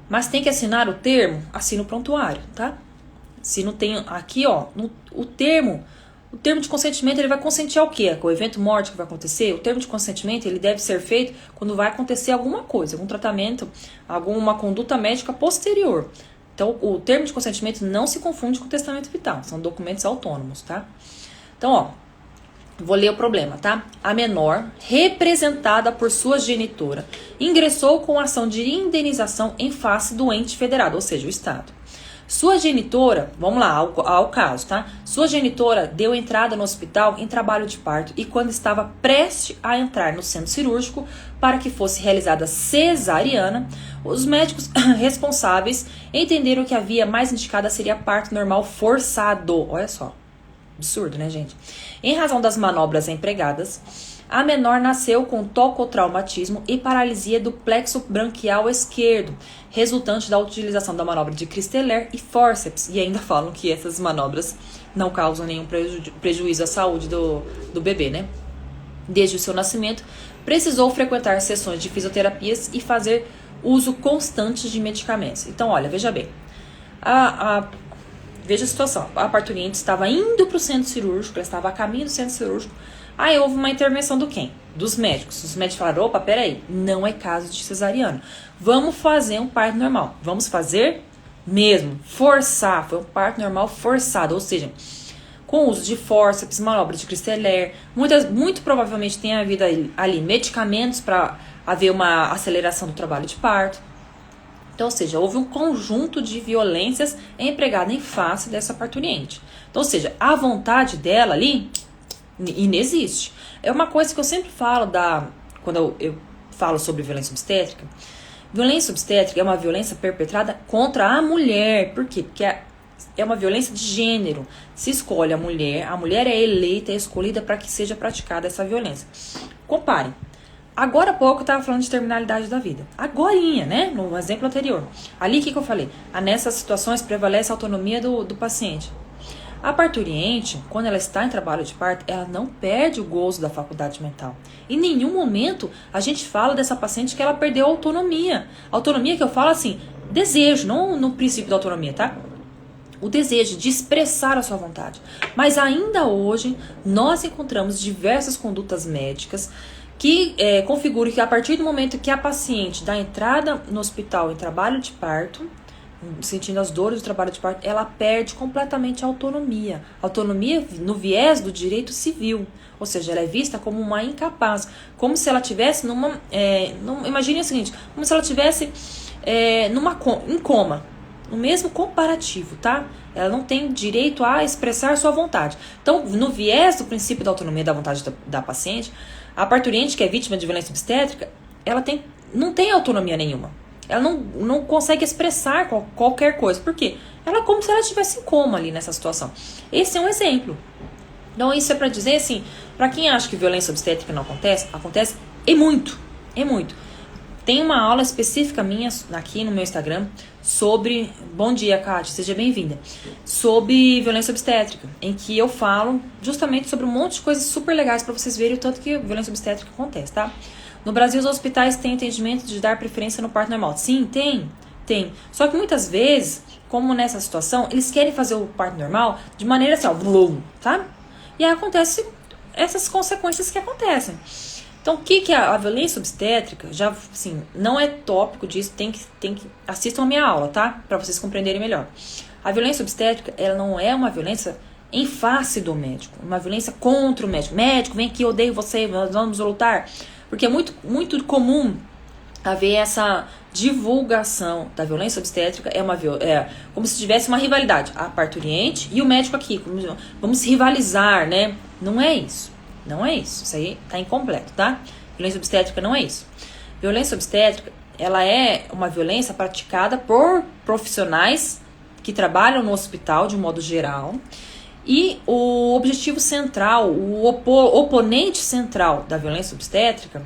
Mas tem que assinar o termo, assina o prontuário, tá? Se não tem aqui, ó, o termo de consentimento, ele vai consentir ao quê? O evento morte que vai acontecer. O termo de consentimento, ele deve ser feito quando vai acontecer alguma coisa, algum tratamento, alguma conduta médica posterior. Então, o termo de consentimento não se confunde com o testamento vital, são documentos autônomos, tá? Então, ó, vou ler o problema, tá? A menor, representada por sua genitora, ingressou com ação de indenização em face do ente federado, ou seja, o Estado. Sua genitora, vamos lá, ao caso, tá? Sua genitora deu entrada no hospital em trabalho de parto e quando estava prestes a entrar no centro cirúrgico para que fosse realizada cesariana, os médicos responsáveis entenderam que a via mais indicada seria parto normal forçado. Olha só, absurdo, né, gente? Em razão das manobras empregadas, a menor nasceu com tocotraumatismo e paralisia do plexo branquial esquerdo, resultante da utilização da manobra de Christeler e fórceps. E ainda falam que essas manobras não causam nenhum prejuízo à saúde do bebê, né? Desde o seu nascimento, precisou frequentar sessões de fisioterapias e fazer uso constante de medicamentos. Então, olha, veja bem. Veja a situação. A parturiente estava indo para o centro cirúrgico, ela estava a caminho do centro cirúrgico. Aí houve uma intervenção do quem? Dos médicos. Os médicos falaram, opa, peraí, não é caso de cesariana. Vamos fazer um parto normal. Vamos fazer mesmo. Forçar. Foi um parto normal forçado. Ou seja, com uso de fórceps, manobra de Christeler. Muito provavelmente tem havido ali medicamentos para haver uma aceleração do trabalho de parto. Então, ou seja, houve um conjunto de violências empregada em face dessa parturiente. Então, ou seja, a vontade dela ali inexiste. É uma coisa que eu sempre falo quando eu falo sobre violência obstétrica. Violência obstétrica é uma violência perpetrada contra a mulher. Por quê? Porque é uma violência de gênero. Se escolhe a mulher é eleita, é escolhida para que seja praticada essa violência. Comparem. Agora há pouco eu estava falando de terminalidade da vida. Agorinha, né? No exemplo anterior. Ali, o que eu falei? Nessas situações prevalece a autonomia do paciente. A parturiente, quando ela está em trabalho de parto, ela não perde o gozo da faculdade mental. Em nenhum momento a gente fala dessa paciente que ela perdeu a autonomia. Autonomia que eu falo assim, desejo, não no princípio da autonomia, tá? O desejo de expressar a sua vontade. Mas ainda hoje, nós encontramos diversas condutas médicas que configuram que a partir do momento que a paciente dá entrada no hospital em trabalho de parto, sentindo as dores do trabalho de parto, ela perde completamente a autonomia. Autonomia no viés do direito civil. Ou seja, ela é vista como uma incapaz. Como se ela tivesse imagine o seguinte, como se ela tivesse em coma. no mesmo comparativo, tá? Ela não tem direito a expressar sua vontade. Então, no viés do princípio da autonomia da vontade da paciente, a parturiente que é vítima de violência obstétrica, ela não tem autonomia nenhuma. Ela não consegue expressar qualquer coisa. Por quê? Ela é como se ela estivesse em coma ali nessa situação. Esse é um exemplo. Então, isso é para dizer assim, para quem acha que violência obstétrica não acontece, acontece e muito, e muito. Tem uma aula específica minha aqui no meu Instagram sobre... Bom dia, Kátia, seja bem-vinda. Sobre violência obstétrica, em que eu falo justamente sobre um monte de coisas super legais para vocês verem o tanto que violência obstétrica acontece, tá? No Brasil, os hospitais têm entendimento de dar preferência no parto normal. Sim, tem. Só que muitas vezes, como nessa situação, eles querem fazer o parto normal de maneira assim, ó, blum, tá? E aí acontece essas consequências que acontecem. Então, o que é a violência obstétrica? Já, assim, não é tópico disso, tem que assistam a minha aula, tá? Para vocês compreenderem melhor. A violência obstétrica, ela não é uma violência em face do médico, uma violência contra o médico. Médico, vem aqui, eu odeio você, nós vamos lutar. Porque é muito comum haver essa divulgação da violência obstétrica, é como se tivesse uma rivalidade. A parturiente e o médico aqui, vamos rivalizar, né? Não é isso. Não é isso. Isso aí tá incompleto, tá? Violência obstétrica não é isso. Violência obstétrica, ela é uma violência praticada por profissionais que trabalham no hospital de um modo geral. E o objetivo central, o oponente central da violência obstétrica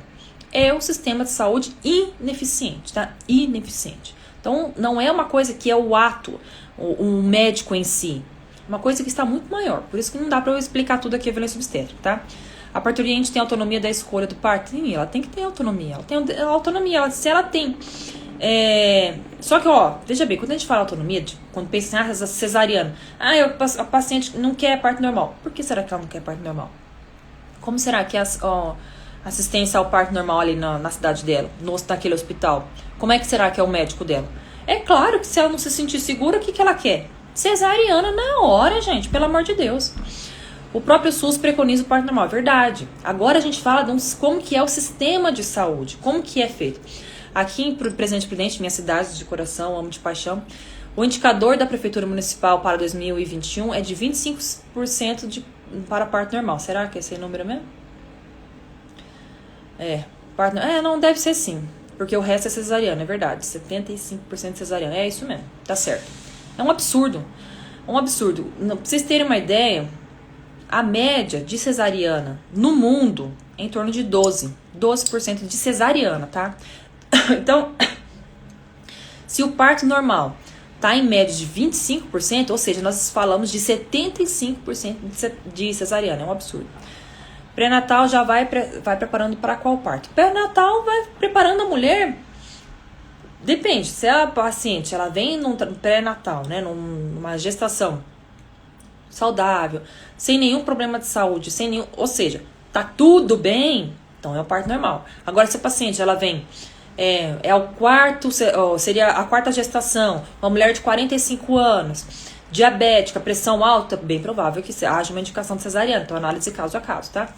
é o sistema de saúde ineficiente, tá? Ineficiente. Então, não é uma coisa que é o ato, o médico em si. É uma coisa que está muito maior. Por isso que não dá para eu explicar tudo aqui a violência obstétrica, tá? A parturiente tem autonomia da escolha do parto? Sim, ela tem que ter autonomia. Ela tem autonomia. Se ela tem... Só que, ó, veja bem, quando a gente fala autonomia, quando pensa em cesariana, a paciente não quer parto normal. Por que será que ela não quer parto normal? Como será que a assistência ao parto normal ali na cidade dela, naquele hospital, como é que será que é o médico dela? É claro que se ela não se sentir segura, o que ela quer? Cesariana na hora, gente, pelo amor de Deus. O próprio SUS preconiza o parto normal, é verdade. Agora a gente fala de como que é o sistema de saúde, como que é feito. Aqui em Presidente Prudente, minha cidade de coração, amo de paixão, o indicador da Prefeitura Municipal para 2021 é de 25% para parto normal. Será que é esse número mesmo? Não, deve ser sim. Porque o resto é cesariana, é verdade. 75% cesariana, é isso mesmo, tá certo. É um absurdo. Pra vocês terem uma ideia, a média de cesariana no mundo é em torno de 12% de cesariana, tá? Então, se o parto normal tá em média de 25%, ou seja, nós falamos de 75% de cesariana, é um absurdo. Pré-natal já vai preparando para qual parto? Pré-natal vai preparando a mulher. Depende, se a paciente ela vem num pré-natal, né, numa gestação saudável, sem nenhum problema de saúde, ou seja, tá tudo bem, então é o parto normal. Agora, se a paciente ela vem seria a quarta gestação, uma mulher de 45 anos, diabética, pressão alta, bem provável que haja uma indicação de cesariana, então análise caso a caso, tá?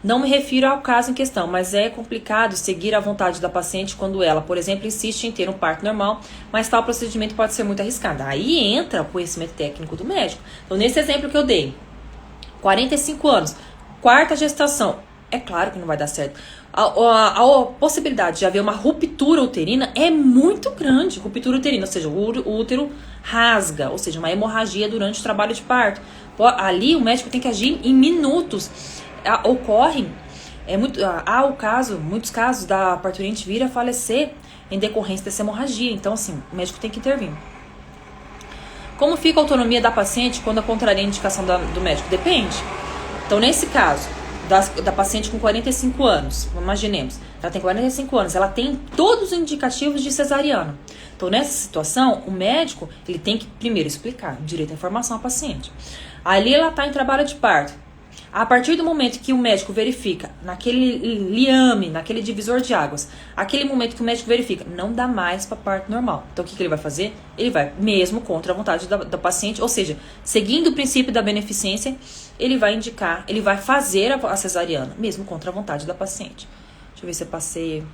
Não me refiro ao caso em questão, mas é complicado seguir a vontade da paciente quando ela, por exemplo, insiste em ter um parto normal, mas tal procedimento pode ser muito arriscado. Aí entra o conhecimento técnico do médico. Então, nesse exemplo que eu dei, 45 anos, quarta gestação, é claro que não vai dar certo. A possibilidade de haver uma ruptura uterina é muito grande. Ruptura uterina, ou seja, o útero rasga, ou seja, uma hemorragia durante o trabalho de parto. Ali o médico tem que agir em minutos. Muitos casos da parturiente vir a falecer em decorrência dessa hemorragia. Então, assim, o médico tem que intervir. Como fica a autonomia da paciente quando contraria a indicação do médico? Depende. Então, nesse caso, da paciente com 45 anos, imaginemos, ela tem 45 anos, ela tem todos os indicativos de cesariana. Então, nessa situação, o médico ele tem que primeiro explicar direito à informação à paciente. Ali ela está em trabalho de parto. A partir do momento que o médico verifica, naquele liame, naquele divisor de águas, aquele momento que o médico verifica, não dá mais para parto normal. Então, o que ele vai fazer? Ele vai, mesmo contra a vontade da paciente, ou seja, seguindo o princípio da beneficência, ele vai indicar, ele vai fazer a cesariana, mesmo contra a vontade da paciente. Deixa eu ver se eu passei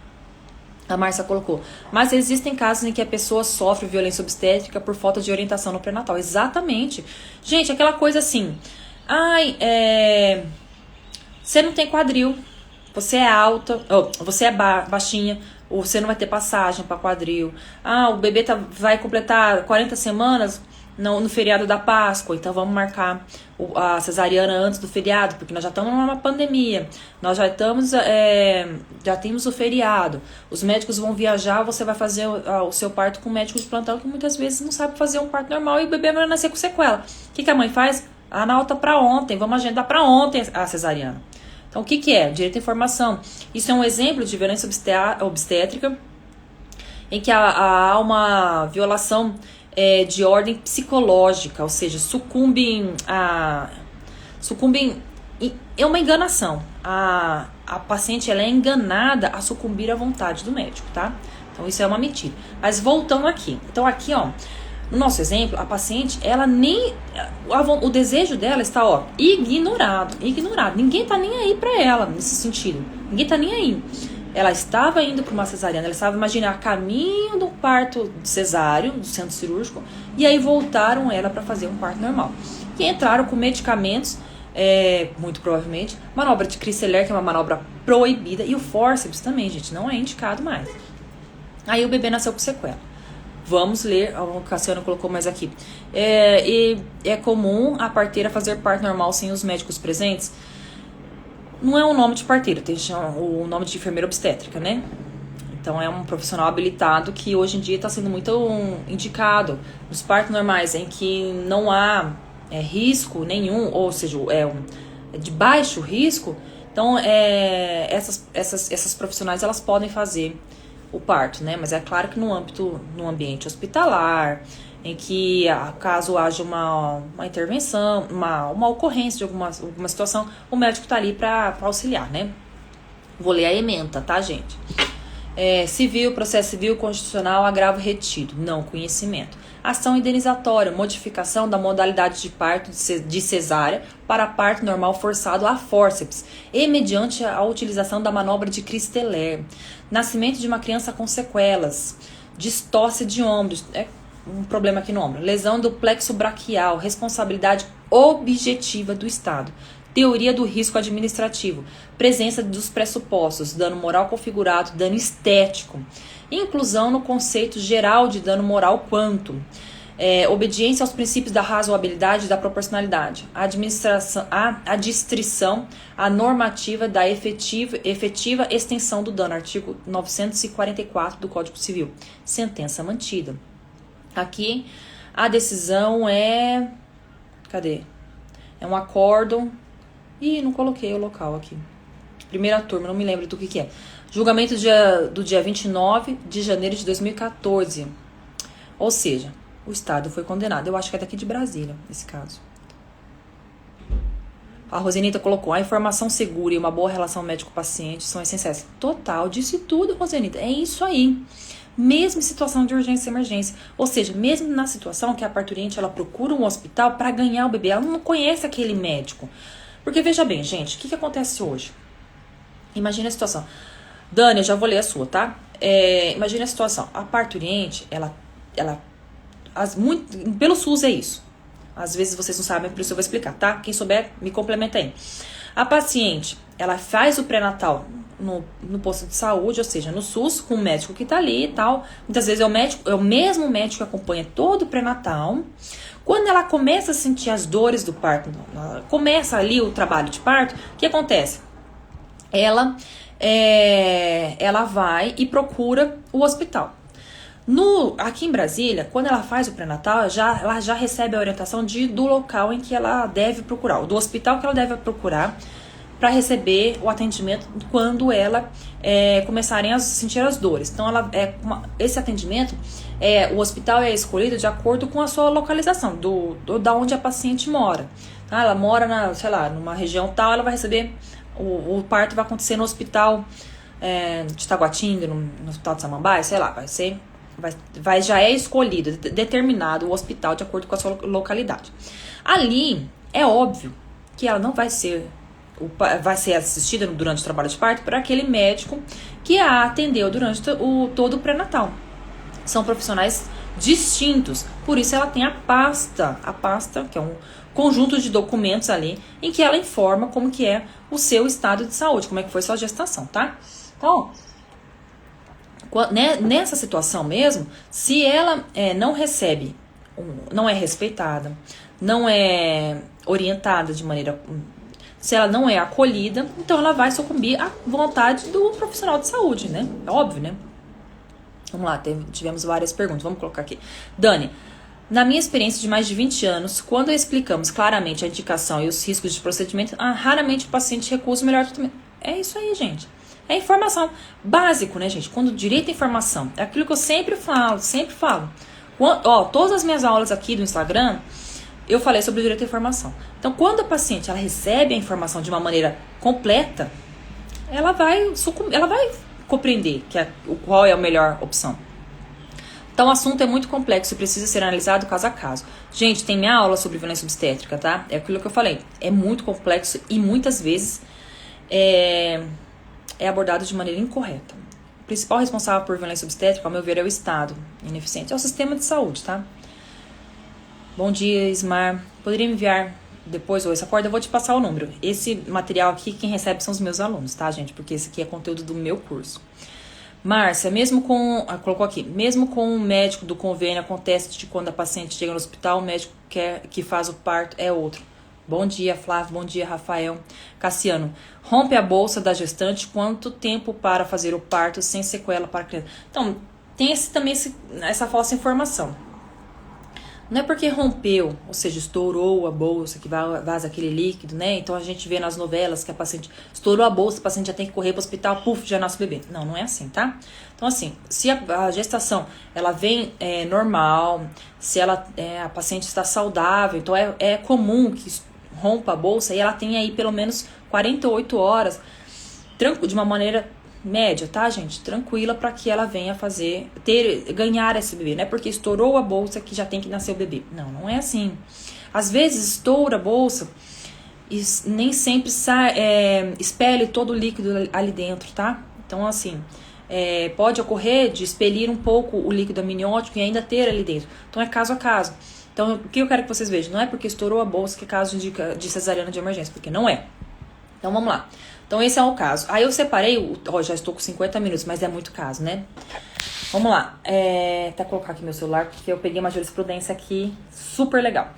A Márcia colocou. Mas existem casos em que a pessoa sofre violência obstétrica por falta de orientação no pré-natal. Exatamente. Gente, aquela coisa assim. Ai, você não tem quadril. Você é alta. Você é baixinha. Ou você não vai ter passagem para quadril. Ah, o bebê vai completar 40 semanas no feriado da Páscoa. Então vamos marcar a cesariana antes do feriado, porque nós já estamos numa pandemia. Nós já estamos, já temos o feriado. Os médicos vão viajar, você vai fazer o seu parto com um médico de plantão que muitas vezes não sabe fazer um parto normal e o bebê vai nascer com sequela. O que a mãe faz? Anota para ontem, vamos agendar para ontem a cesariana. Então, o que é? Direito à informação. Isso é um exemplo de violência obstétrica em que há uma violação de ordem psicológica, ou seja, sucumbem. É uma enganação. A paciente ela é enganada a sucumbir à vontade do médico, tá? Então, isso é uma mentira. Mas voltando aqui. Então, aqui, ó. No nosso exemplo, a paciente, ela nem... o desejo dela está, ó, ignorado. Ninguém tá nem aí pra ela, nesse sentido. Ninguém tá nem aí. Ela estava indo para uma cesariana, ela estava, imagina, a caminho do parto cesáreo, do centro cirúrgico, e aí voltaram ela para fazer um parto normal. E entraram com medicamentos, muito provavelmente, manobra de Cristeler, que é uma manobra proibida, e o fórceps também, gente, não é indicado mais. Aí o bebê nasceu com sequela. Vamos ler, o Cassiano colocou mais aqui. E é comum a parteira fazer parto normal sem os médicos presentes? Não é um nome de parteira, tem o nome de enfermeira obstétrica, né? Então é um profissional habilitado que hoje em dia está sendo muito indicado nos partos normais, em que não há risco nenhum, ou seja, é de baixo risco. Então essas profissionais elas podem fazer o parto, né? Mas é claro que no ambiente hospitalar, em que caso haja uma intervenção, uma ocorrência de alguma situação, o médico tá ali para auxiliar, né? Vou ler a ementa, tá, gente? Civil, processo civil, constitucional, agravo retido, não conhecimento. Ação indenizatória, modificação da modalidade de parto de cesárea para parto normal forçado a fórceps e mediante a utilização da manobra de Cristeler. Nascimento de uma criança com sequelas, distócia de ombros, um problema aqui no ombro, lesão do plexo braquial, responsabilidade objetiva do Estado. Teoria do risco administrativo, presença dos pressupostos, dano moral configurado, dano estético, inclusão no conceito geral de dano moral quanto, obediência aos princípios da razoabilidade e da proporcionalidade, a distrição, a normativa da efetiva extensão do dano, artigo 944 do Código Civil, sentença mantida. Aqui a decisão cadê? É um acórdão. Ih, não coloquei o local aqui. Primeira turma, não me lembro do que é. Julgamento do dia 29 de janeiro de 2014. Ou seja, o Estado foi condenado. Eu acho que é daqui de Brasília, esse caso. A Rosenita colocou: a informação segura e uma boa relação médico-paciente são essenciais. Total, disse tudo, Rosenita. É isso aí. Mesmo em situação de urgência e emergência. Ou seja, mesmo na situação que a parturiente ela procura um hospital para ganhar o bebê, ela não conhece aquele médico. Porque veja bem, gente, o que acontece hoje? Imagina a situação. Dani, eu já vou ler a sua, tá? Imagina a situação. A parturiente, pelo SUS é isso. Às vezes vocês não sabem, por isso eu vou explicar, tá? Quem souber, me complementa aí. A paciente, ela faz o pré-natal no posto de saúde, ou seja, no SUS, com o médico que tá ali e tal. Muitas vezes é o mesmo médico que acompanha todo o pré-natal. Quando ela começa a sentir as dores do parto, começa ali o trabalho de parto, o que acontece? Ela vai e procura o hospital. Aqui em Brasília, quando ela faz o pré-natal, ela já recebe a orientação do local em que ela deve procurar, do hospital que ela deve procurar para receber o atendimento quando ela começarem a sentir as dores. Então, esse atendimento, o hospital é escolhido de acordo com a sua localização, da onde a paciente mora. Tá? Ela mora, numa região tal, ela vai receber, o parto vai acontecer no hospital de Taguatinga, no hospital de Samambaia, já é escolhido, determinado o hospital de acordo com a sua localidade. Ali, é óbvio que ela não vai ser vai ser assistida durante o trabalho de parto por aquele médico que a atendeu durante todo o pré-natal. São profissionais distintos, por isso ela tem a pasta, que é um conjunto de documentos ali, em que ela informa como que é o seu estado de saúde, como é que foi sua gestação, tá? Então, nessa situação mesmo, se ela não recebe, não é respeitada, não é orientada de maneira... Se ela não é acolhida, então ela vai sucumbir à vontade do profissional de saúde, né? É óbvio, né? Vamos lá, tivemos várias perguntas. Vamos colocar aqui. Dani, na minha experiência de mais de 20 anos, quando explicamos claramente a indicação e os riscos de procedimento, raramente o paciente recusa o melhor tratamento. É isso aí, gente. É informação. Básico, né, gente? Quando direito à informação. É aquilo que eu sempre falo. Todas as minhas aulas aqui do Instagram, eu falei sobre o direito à informação. Então, quando a paciente ela recebe a informação de uma maneira completa, ela vai compreender qual é a melhor opção. Então, o assunto é muito complexo e precisa ser analisado caso a caso. Gente, tem minha aula sobre violência obstétrica, tá? É aquilo que eu falei. É muito complexo e muitas vezes é abordado de maneira incorreta. O principal responsável por violência obstétrica, ao meu ver, é o Estado ineficiente. É o sistema de saúde, tá? Bom dia, Ismar. Poderia me enviar depois ou essa corda? Eu vou te passar o número. Esse material aqui, quem recebe são os meus alunos, tá, gente? Porque esse aqui é conteúdo do meu curso. Márcia, colocou aqui, mesmo com o médico do convênio, acontece de quando a paciente chega no hospital, o médico que faz o parto é outro. Bom dia, Flávio. Bom dia, Rafael. Cassiano, rompe a bolsa da gestante, quanto tempo para fazer o parto sem sequela para a criança? Então, tem essa falsa informação. Não é porque rompeu, ou seja, estourou a bolsa, que vaza aquele líquido, né? Então a gente vê nas novelas que a paciente estourou a bolsa, a paciente já tem que correr para o hospital, puf, já nasce o bebê. Não, não é assim, tá? Então assim, se a gestação ela vem normal, se a paciente está saudável, então é comum que rompa a bolsa e ela tenha aí pelo menos 48 horas, de uma maneira média, tá, gente? Tranquila para que ela venha ganhar esse bebê. Não é porque estourou a bolsa que já tem que nascer o bebê. Não, não é assim. Às vezes estoura a bolsa e nem sempre expele todo o líquido ali dentro, tá? Então, assim, pode ocorrer de expelir um pouco o líquido amniótico e ainda ter ali dentro. Então, é caso a caso. Então, o que eu quero que vocês vejam? Não é porque estourou a bolsa que é caso de cesariana de emergência, porque não é. Então, vamos lá. Então, esse é o caso. Aí, eu separei, já estou com 50 minutos, mas é muito caso, né? Vamos lá. Até colocar aqui meu celular, porque eu peguei uma jurisprudência aqui super legal.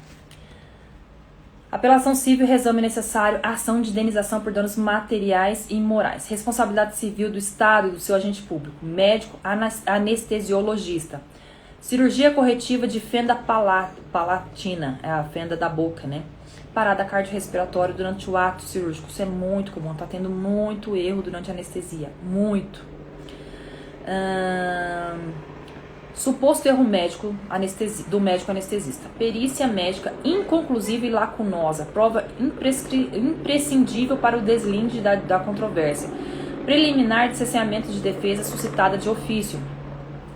Apelação civil, reexame necessário, ação de indenização por danos materiais e morais. Responsabilidade civil do Estado e do seu agente público, médico, anestesiologista. Cirurgia corretiva de fenda palatina, é a fenda da boca, né? Parada cardiorrespiratória durante o ato cirúrgico. Isso é muito comum, tá tendo muito erro durante a anestesia. Muito. Suposto erro médico do médico anestesista. Perícia médica inconclusiva e lacunosa. Prova imprescindível para o deslinde da controvérsia. Preliminar de cesseamento de defesa suscitada de ofício.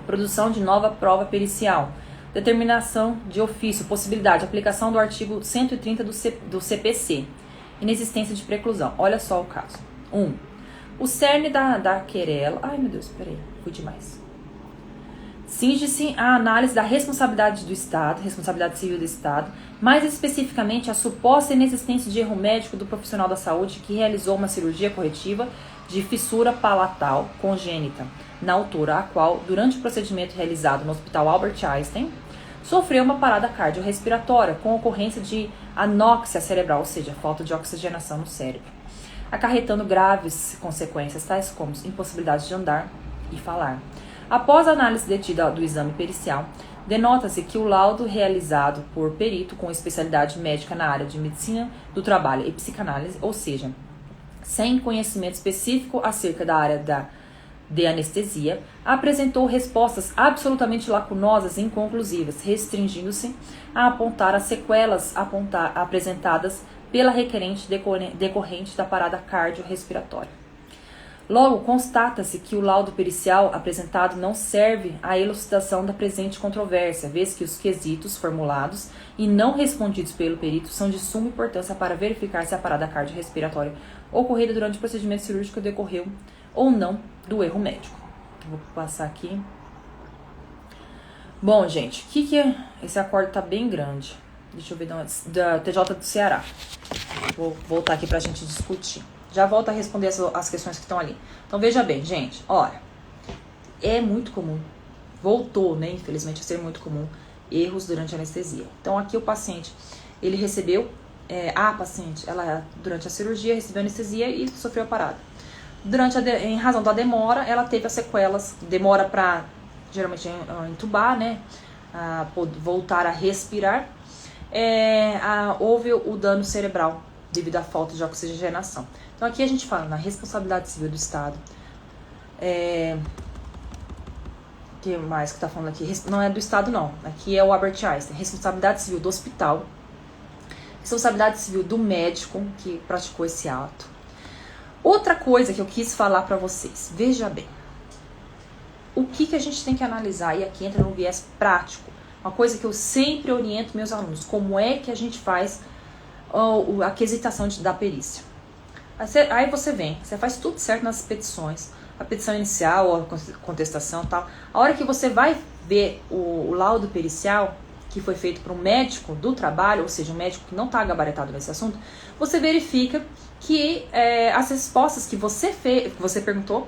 Produção de nova prova pericial. Determinação de ofício, possibilidade, aplicação do artigo 130 do CPC. Inexistência de preclusão. Olha só o caso. 1. O cerne da querela... Ai, meu Deus, peraí, fui demais. Cinge-se a análise da responsabilidade do Estado, responsabilidade civil do Estado, mais especificamente a suposta inexistência de erro médico do profissional da saúde que realizou uma cirurgia corretiva de fissura palatal congênita na altura, a qual, durante o procedimento realizado no Hospital Albert Einstein, sofreu uma parada cardiorrespiratória com ocorrência de anóxia cerebral, ou seja, falta de oxigenação no cérebro, acarretando graves consequências tais como impossibilidade de andar e falar. Após a análise detida do exame pericial, denota-se que o laudo realizado por perito com especialidade médica na área de medicina do trabalho e psicanálise, ou seja, sem conhecimento específico acerca da área de anestesia, apresentou respostas absolutamente lacunosas e inconclusivas, restringindo-se a apontar as sequelas apresentadas pela requerente decorrente da parada cardiorrespiratória. Logo, constata-se que o laudo pericial apresentado não serve à elucidação da presente controvérsia, vez que os quesitos formulados e não respondidos pelo perito são de suma importância para verificar se a parada cardiorrespiratória ocorrida durante o procedimento cirúrgico decorreu ou não do erro médico. Vou passar aqui. Bom, gente, o que é? Esse acorde tá bem grande. Deixa eu ver da TJ do Ceará. Vou voltar aqui pra gente discutir. Já volto a responder as questões que estão ali. Então, veja bem, gente. Olha, é muito comum. Voltou, né? Infelizmente, a ser muito comum erros durante a anestesia. Então, aqui o paciente, ele recebeu... a paciente, ela durante a cirurgia recebeu anestesia e sofreu a parada. Em razão da demora, ela teve as sequelas. Demora para, geralmente, entubar, né? Voltar a respirar. Houve o dano cerebral devido à falta de oxigenação. Então aqui a gente fala na responsabilidade civil do Estado. Que mais que tá falando aqui? Não é do Estado, não. Aqui é o Albert Einstein. Responsabilidade civil do hospital. Responsabilidade civil do médico que praticou esse ato. Outra coisa que eu quis falar para vocês. Veja bem. O que a gente tem que analisar? E aqui entra no viés prático. Uma coisa que eu sempre oriento meus alunos. Como é que a gente faz a quesitação da perícia? Aí você faz tudo certo nas petições. A petição inicial, a contestação e tal. A hora que você vai ver o laudo pericial, que foi feito por um médico do trabalho, ou seja, um médico que não está gabaritado nesse assunto, você verifica que as respostas que você perguntou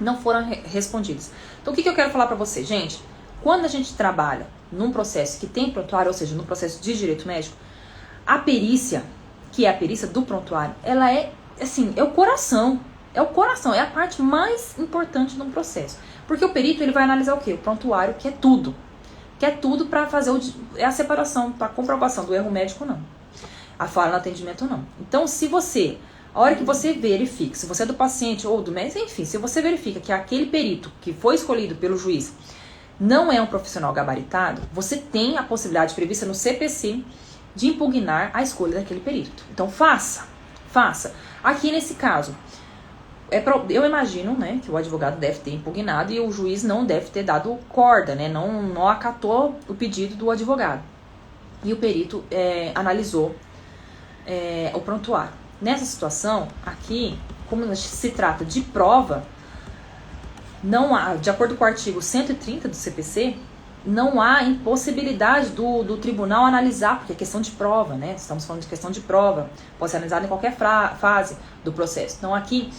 não foram respondidas. Então, o que eu quero falar para você? Gente, quando a gente trabalha num processo que tem prontuário, ou seja, num processo de direito médico, a perícia, que é a perícia do prontuário, ela é, assim, é o coração, é a parte mais importante de um processo. Porque o perito, ele vai analisar o quê? O prontuário, que é tudo para fazer a separação, para a comprovação do erro médico, não. A falha no atendimento, não. Então, a hora que você verifica, se você é do paciente ou do médico, enfim, se você verifica que aquele perito que foi escolhido pelo juiz não é um profissional gabaritado, você tem a possibilidade prevista no CPC de impugnar a escolha daquele perito. Então, faça. Aqui nesse caso, eu imagino, né, que o advogado deve ter impugnado e o juiz não deve ter dado corda, né, não acatou o pedido do advogado. E o perito analisou o prontuário. Nessa situação, aqui, como se trata de prova, não há, de acordo com o artigo 130 do CPC, não há impossibilidade do tribunal analisar, porque é questão de prova, né? Estamos falando de questão de prova, pode ser analisada em qualquer fase do processo. Então aqui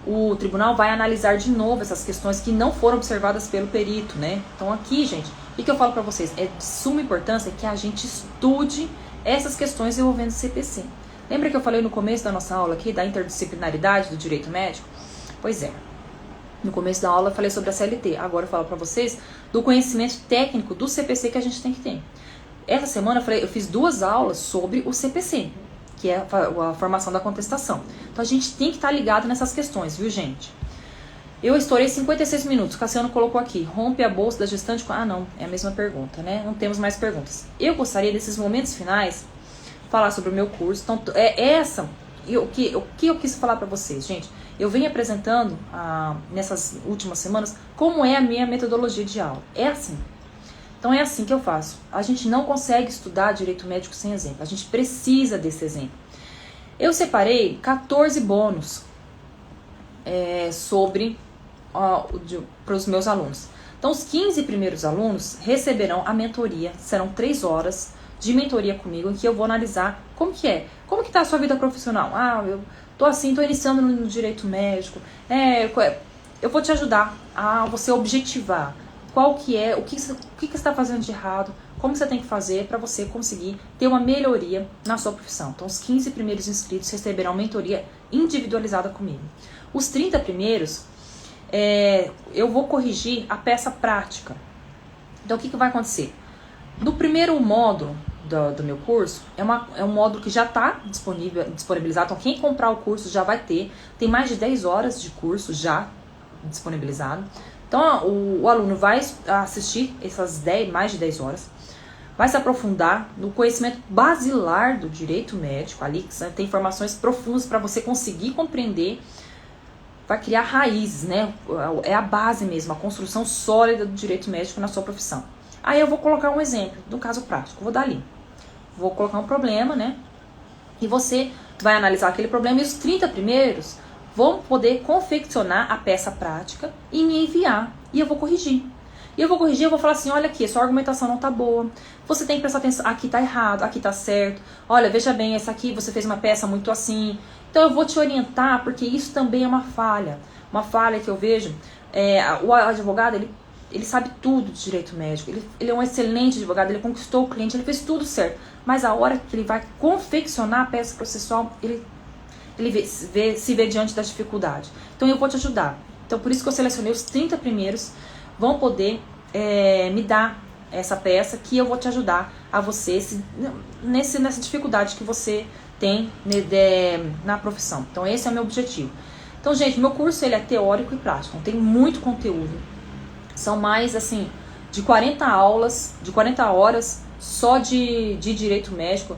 o tribunal vai analisar de novo essas questões que não foram observadas pelo perito, né? Então aqui, gente, o que eu falo para vocês? É de suma importância que a gente estude essas questões envolvendo o CPC. Lembra que eu falei no começo da nossa aula aqui da interdisciplinaridade do direito médico? Pois é. No começo da aula eu falei sobre a CLT, agora eu falo para vocês do conhecimento técnico do CPC que a gente tem que ter. Essa semana eu fiz 2 aulas sobre o CPC, que é a formação da contestação. Então a gente tem que estar ligado nessas questões, viu, gente? Eu estourei 56 minutos, o Cassiano colocou aqui, rompe a bolsa da gestante... não, é a mesma pergunta, né? Não temos mais perguntas. Eu gostaria desses momentos finais falar sobre o meu curso. Então, o que eu quis falar para vocês, gente? Eu venho apresentando nessas últimas semanas como é a minha metodologia de aula. É assim. Então é assim que eu faço. A gente não consegue estudar direito médico sem exemplo. A gente precisa desse exemplo. Eu separei 14 bônus para os meus alunos. Então os 15 primeiros alunos receberão a mentoria. Serão 3 horas de mentoria comigo, em que eu vou analisar como que tá a sua vida profissional. Eu tô iniciando no direito médico, eu vou te ajudar a você objetivar o que você está fazendo de errado, como você tem que fazer para você conseguir ter uma melhoria na sua profissão. Então os 15 primeiros inscritos receberão mentoria individualizada comigo. Os 30 primeiros, eu vou corrigir a peça prática. Então o que vai acontecer? No primeiro módulo do meu curso, é um módulo que já está disponibilizado. Então quem comprar o curso já vai ter. Tem mais de 10 horas de curso já disponibilizado. Então o aluno vai assistir essas mais de 10 horas. Vai se aprofundar no conhecimento basilar do direito médico. Ali tem informações profundas para você conseguir compreender vai criar raízes, né? É a base mesmo, a construção sólida do direito médico na sua profissão. Aí eu vou colocar um exemplo do caso prático, vou dar ali. Vou colocar um problema, né? E você vai analisar aquele problema e os 30 primeiros vão poder confeccionar a peça prática e me enviar. E eu vou corrigir. E eu vou corrigir, eu vou falar assim, olha aqui, sua argumentação não tá boa. Você tem que prestar atenção, aqui tá errado, aqui tá certo. Olha, veja bem, essa aqui você fez uma peça muito assim. Então eu vou te orientar, porque isso também é uma falha. Uma falha que eu vejo, o advogado, ele sabe tudo de direito médico. Ele é um excelente advogado, ele conquistou o cliente, ele fez tudo certo. Mas a hora que ele vai confeccionar a peça processual, ele se vê diante da dificuldade. Então eu vou te ajudar. Então por isso que eu selecionei os 30 primeiros, vão poder me dar essa peça que eu vou te ajudar a você nessa dificuldade que você tem na profissão. Então esse é o meu objetivo. Então, gente, meu curso ele é teórico e prático, tem muito conteúdo. São mais, assim, de 40 aulas, de 40 horas só de direito médico.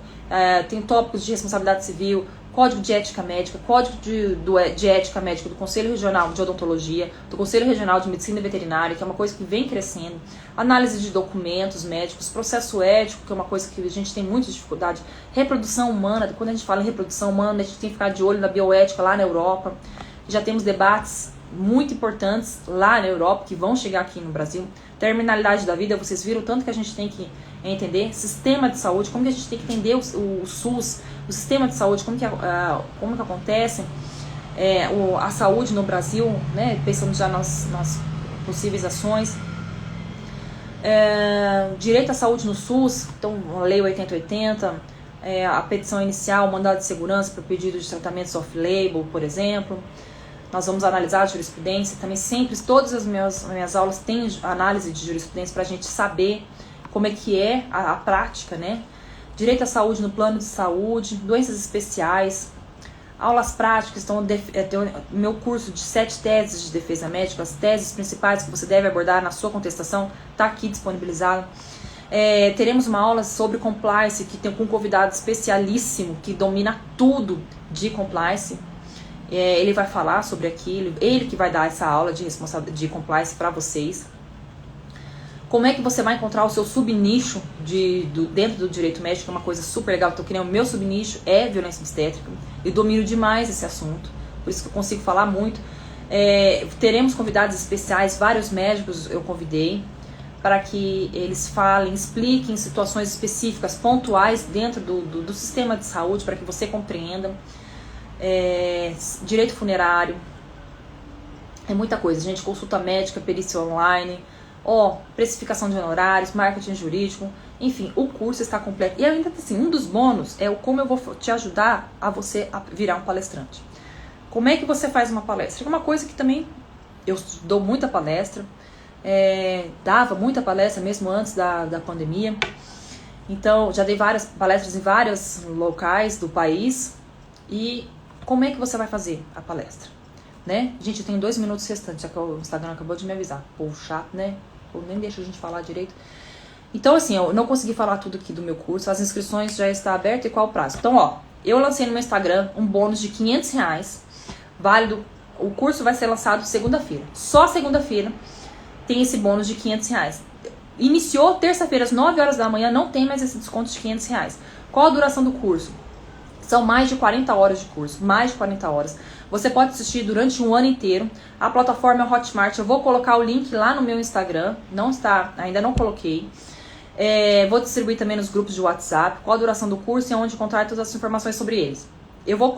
Tem tópicos de responsabilidade civil, código de ética médica, código de ética médica do Conselho Regional de Odontologia, do Conselho Regional de Medicina Veterinária, que é uma coisa que vem crescendo, análise de documentos médicos, processo ético, que é uma coisa que a gente tem muita dificuldade, reprodução humana. Quando a gente fala em reprodução humana, a gente tem que ficar de olho na bioética lá na Europa. Já temos debates muito importantes lá na Europa, que vão chegar aqui no Brasil. Terminalidade da vida, vocês viram o tanto que a gente tem que entender. Sistema de saúde, como que a gente tem que entender o SUS, o sistema de saúde, como que acontece a saúde no Brasil, né? Pensando já nas possíveis ações. Direito à saúde no SUS, então a Lei 8080, a petição inicial, o mandado de segurança para o pedido de tratamentos off-label, por exemplo. Nós vamos analisar a jurisprudência. Também sempre, todas as minhas aulas têm análise de jurisprudência para a gente saber como é que é a prática, né? Direito à saúde no plano de saúde, doenças especiais, aulas práticas. Então, meu curso de 7 teses de defesa médica, as teses principais que você deve abordar na sua contestação, está aqui disponibilizado. Teremos uma aula sobre compliance, que tem um convidado especialíssimo, que domina tudo de compliance. Ele vai falar sobre aquilo, ele que vai dar essa aula de compliance para vocês. Como é que você vai encontrar o seu subnicho dentro do direito médico, que é uma coisa super legal. Então, que nem o meu subnicho é violência obstétrica. Eu domino demais esse assunto, por isso que eu consigo falar muito. Teremos convidados especiais, vários médicos eu convidei, para que eles falem, expliquem situações específicas, pontuais dentro do sistema de saúde, para que você compreenda. Direito funerário, é muita coisa, gente. Consulta médica, perícia online, precificação de honorários, marketing jurídico, enfim, o curso está completo. E ainda assim, um dos bônus é como eu vou te ajudar a você a virar um palestrante. Como é que você faz uma palestra? É uma coisa que também eu dou muita palestra, dava muita palestra mesmo antes da pandemia. Então, já dei várias palestras em vários locais do país. E como é que você vai fazer a palestra, né? Gente, eu tenho 2 minutos restantes, já que o Instagram acabou de me avisar. Pô, chato, né? Pô, nem deixa a gente falar direito. Então, assim, eu não consegui falar tudo aqui do meu curso. As inscrições já estão abertas e qual o prazo? Então, eu lancei no meu Instagram um bônus de R$500, válido. O curso vai ser lançado segunda-feira. Só segunda-feira tem esse bônus de R$500. Iniciou terça-feira às 9 horas da manhã, não tem mais esse desconto de R$500. Qual a duração do curso? São mais de 40 horas de curso, mais de 40 horas. Você pode assistir durante um ano inteiro. A plataforma é o Hotmart. Eu vou colocar o link lá no meu Instagram. Não está, ainda não coloquei. Vou distribuir também nos grupos de WhatsApp. Qual a duração do curso e onde encontrar todas as informações sobre eles. Eu vou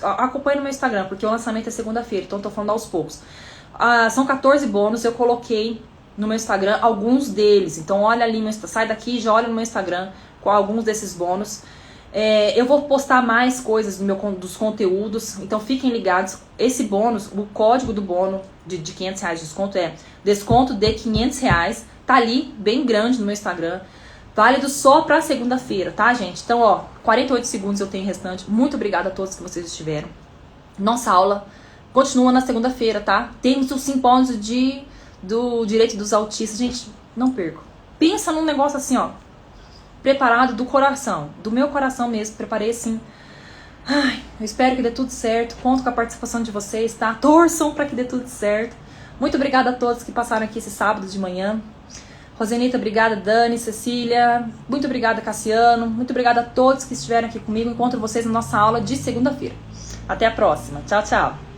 acompanhar no meu Instagram, porque o lançamento é segunda-feira, então estou falando aos poucos. São 14 bônus, eu coloquei no meu Instagram alguns deles. Então olha ali, sai daqui e já olha no meu Instagram com alguns desses bônus. Eu vou postar mais coisas dos conteúdos, então fiquem ligados. Esse bônus, o código do bônus de R$500 de desconto é desconto de R$500, tá ali bem grande no meu Instagram, válido só pra segunda-feira, tá, gente? Então, 48 segundos eu tenho restante. Muito obrigada a todos que vocês estiveram. Nossa aula continua na segunda-feira, tá? Temos o simpósio do direito dos autistas. Gente, não perco. Pensa num negócio assim, preparado do coração, do meu coração mesmo, preparei assim, Ai, eu espero que dê tudo certo. Conto com a participação de vocês, tá? Torçam para que dê tudo certo. Muito obrigada a todos que passaram aqui esse sábado de manhã. Rosenita, obrigada. Dani, Cecília, muito obrigada, Cassiano. Muito obrigada a todos que estiveram aqui comigo. Encontro vocês na nossa aula de segunda-feira. Até a próxima. Tchau, tchau.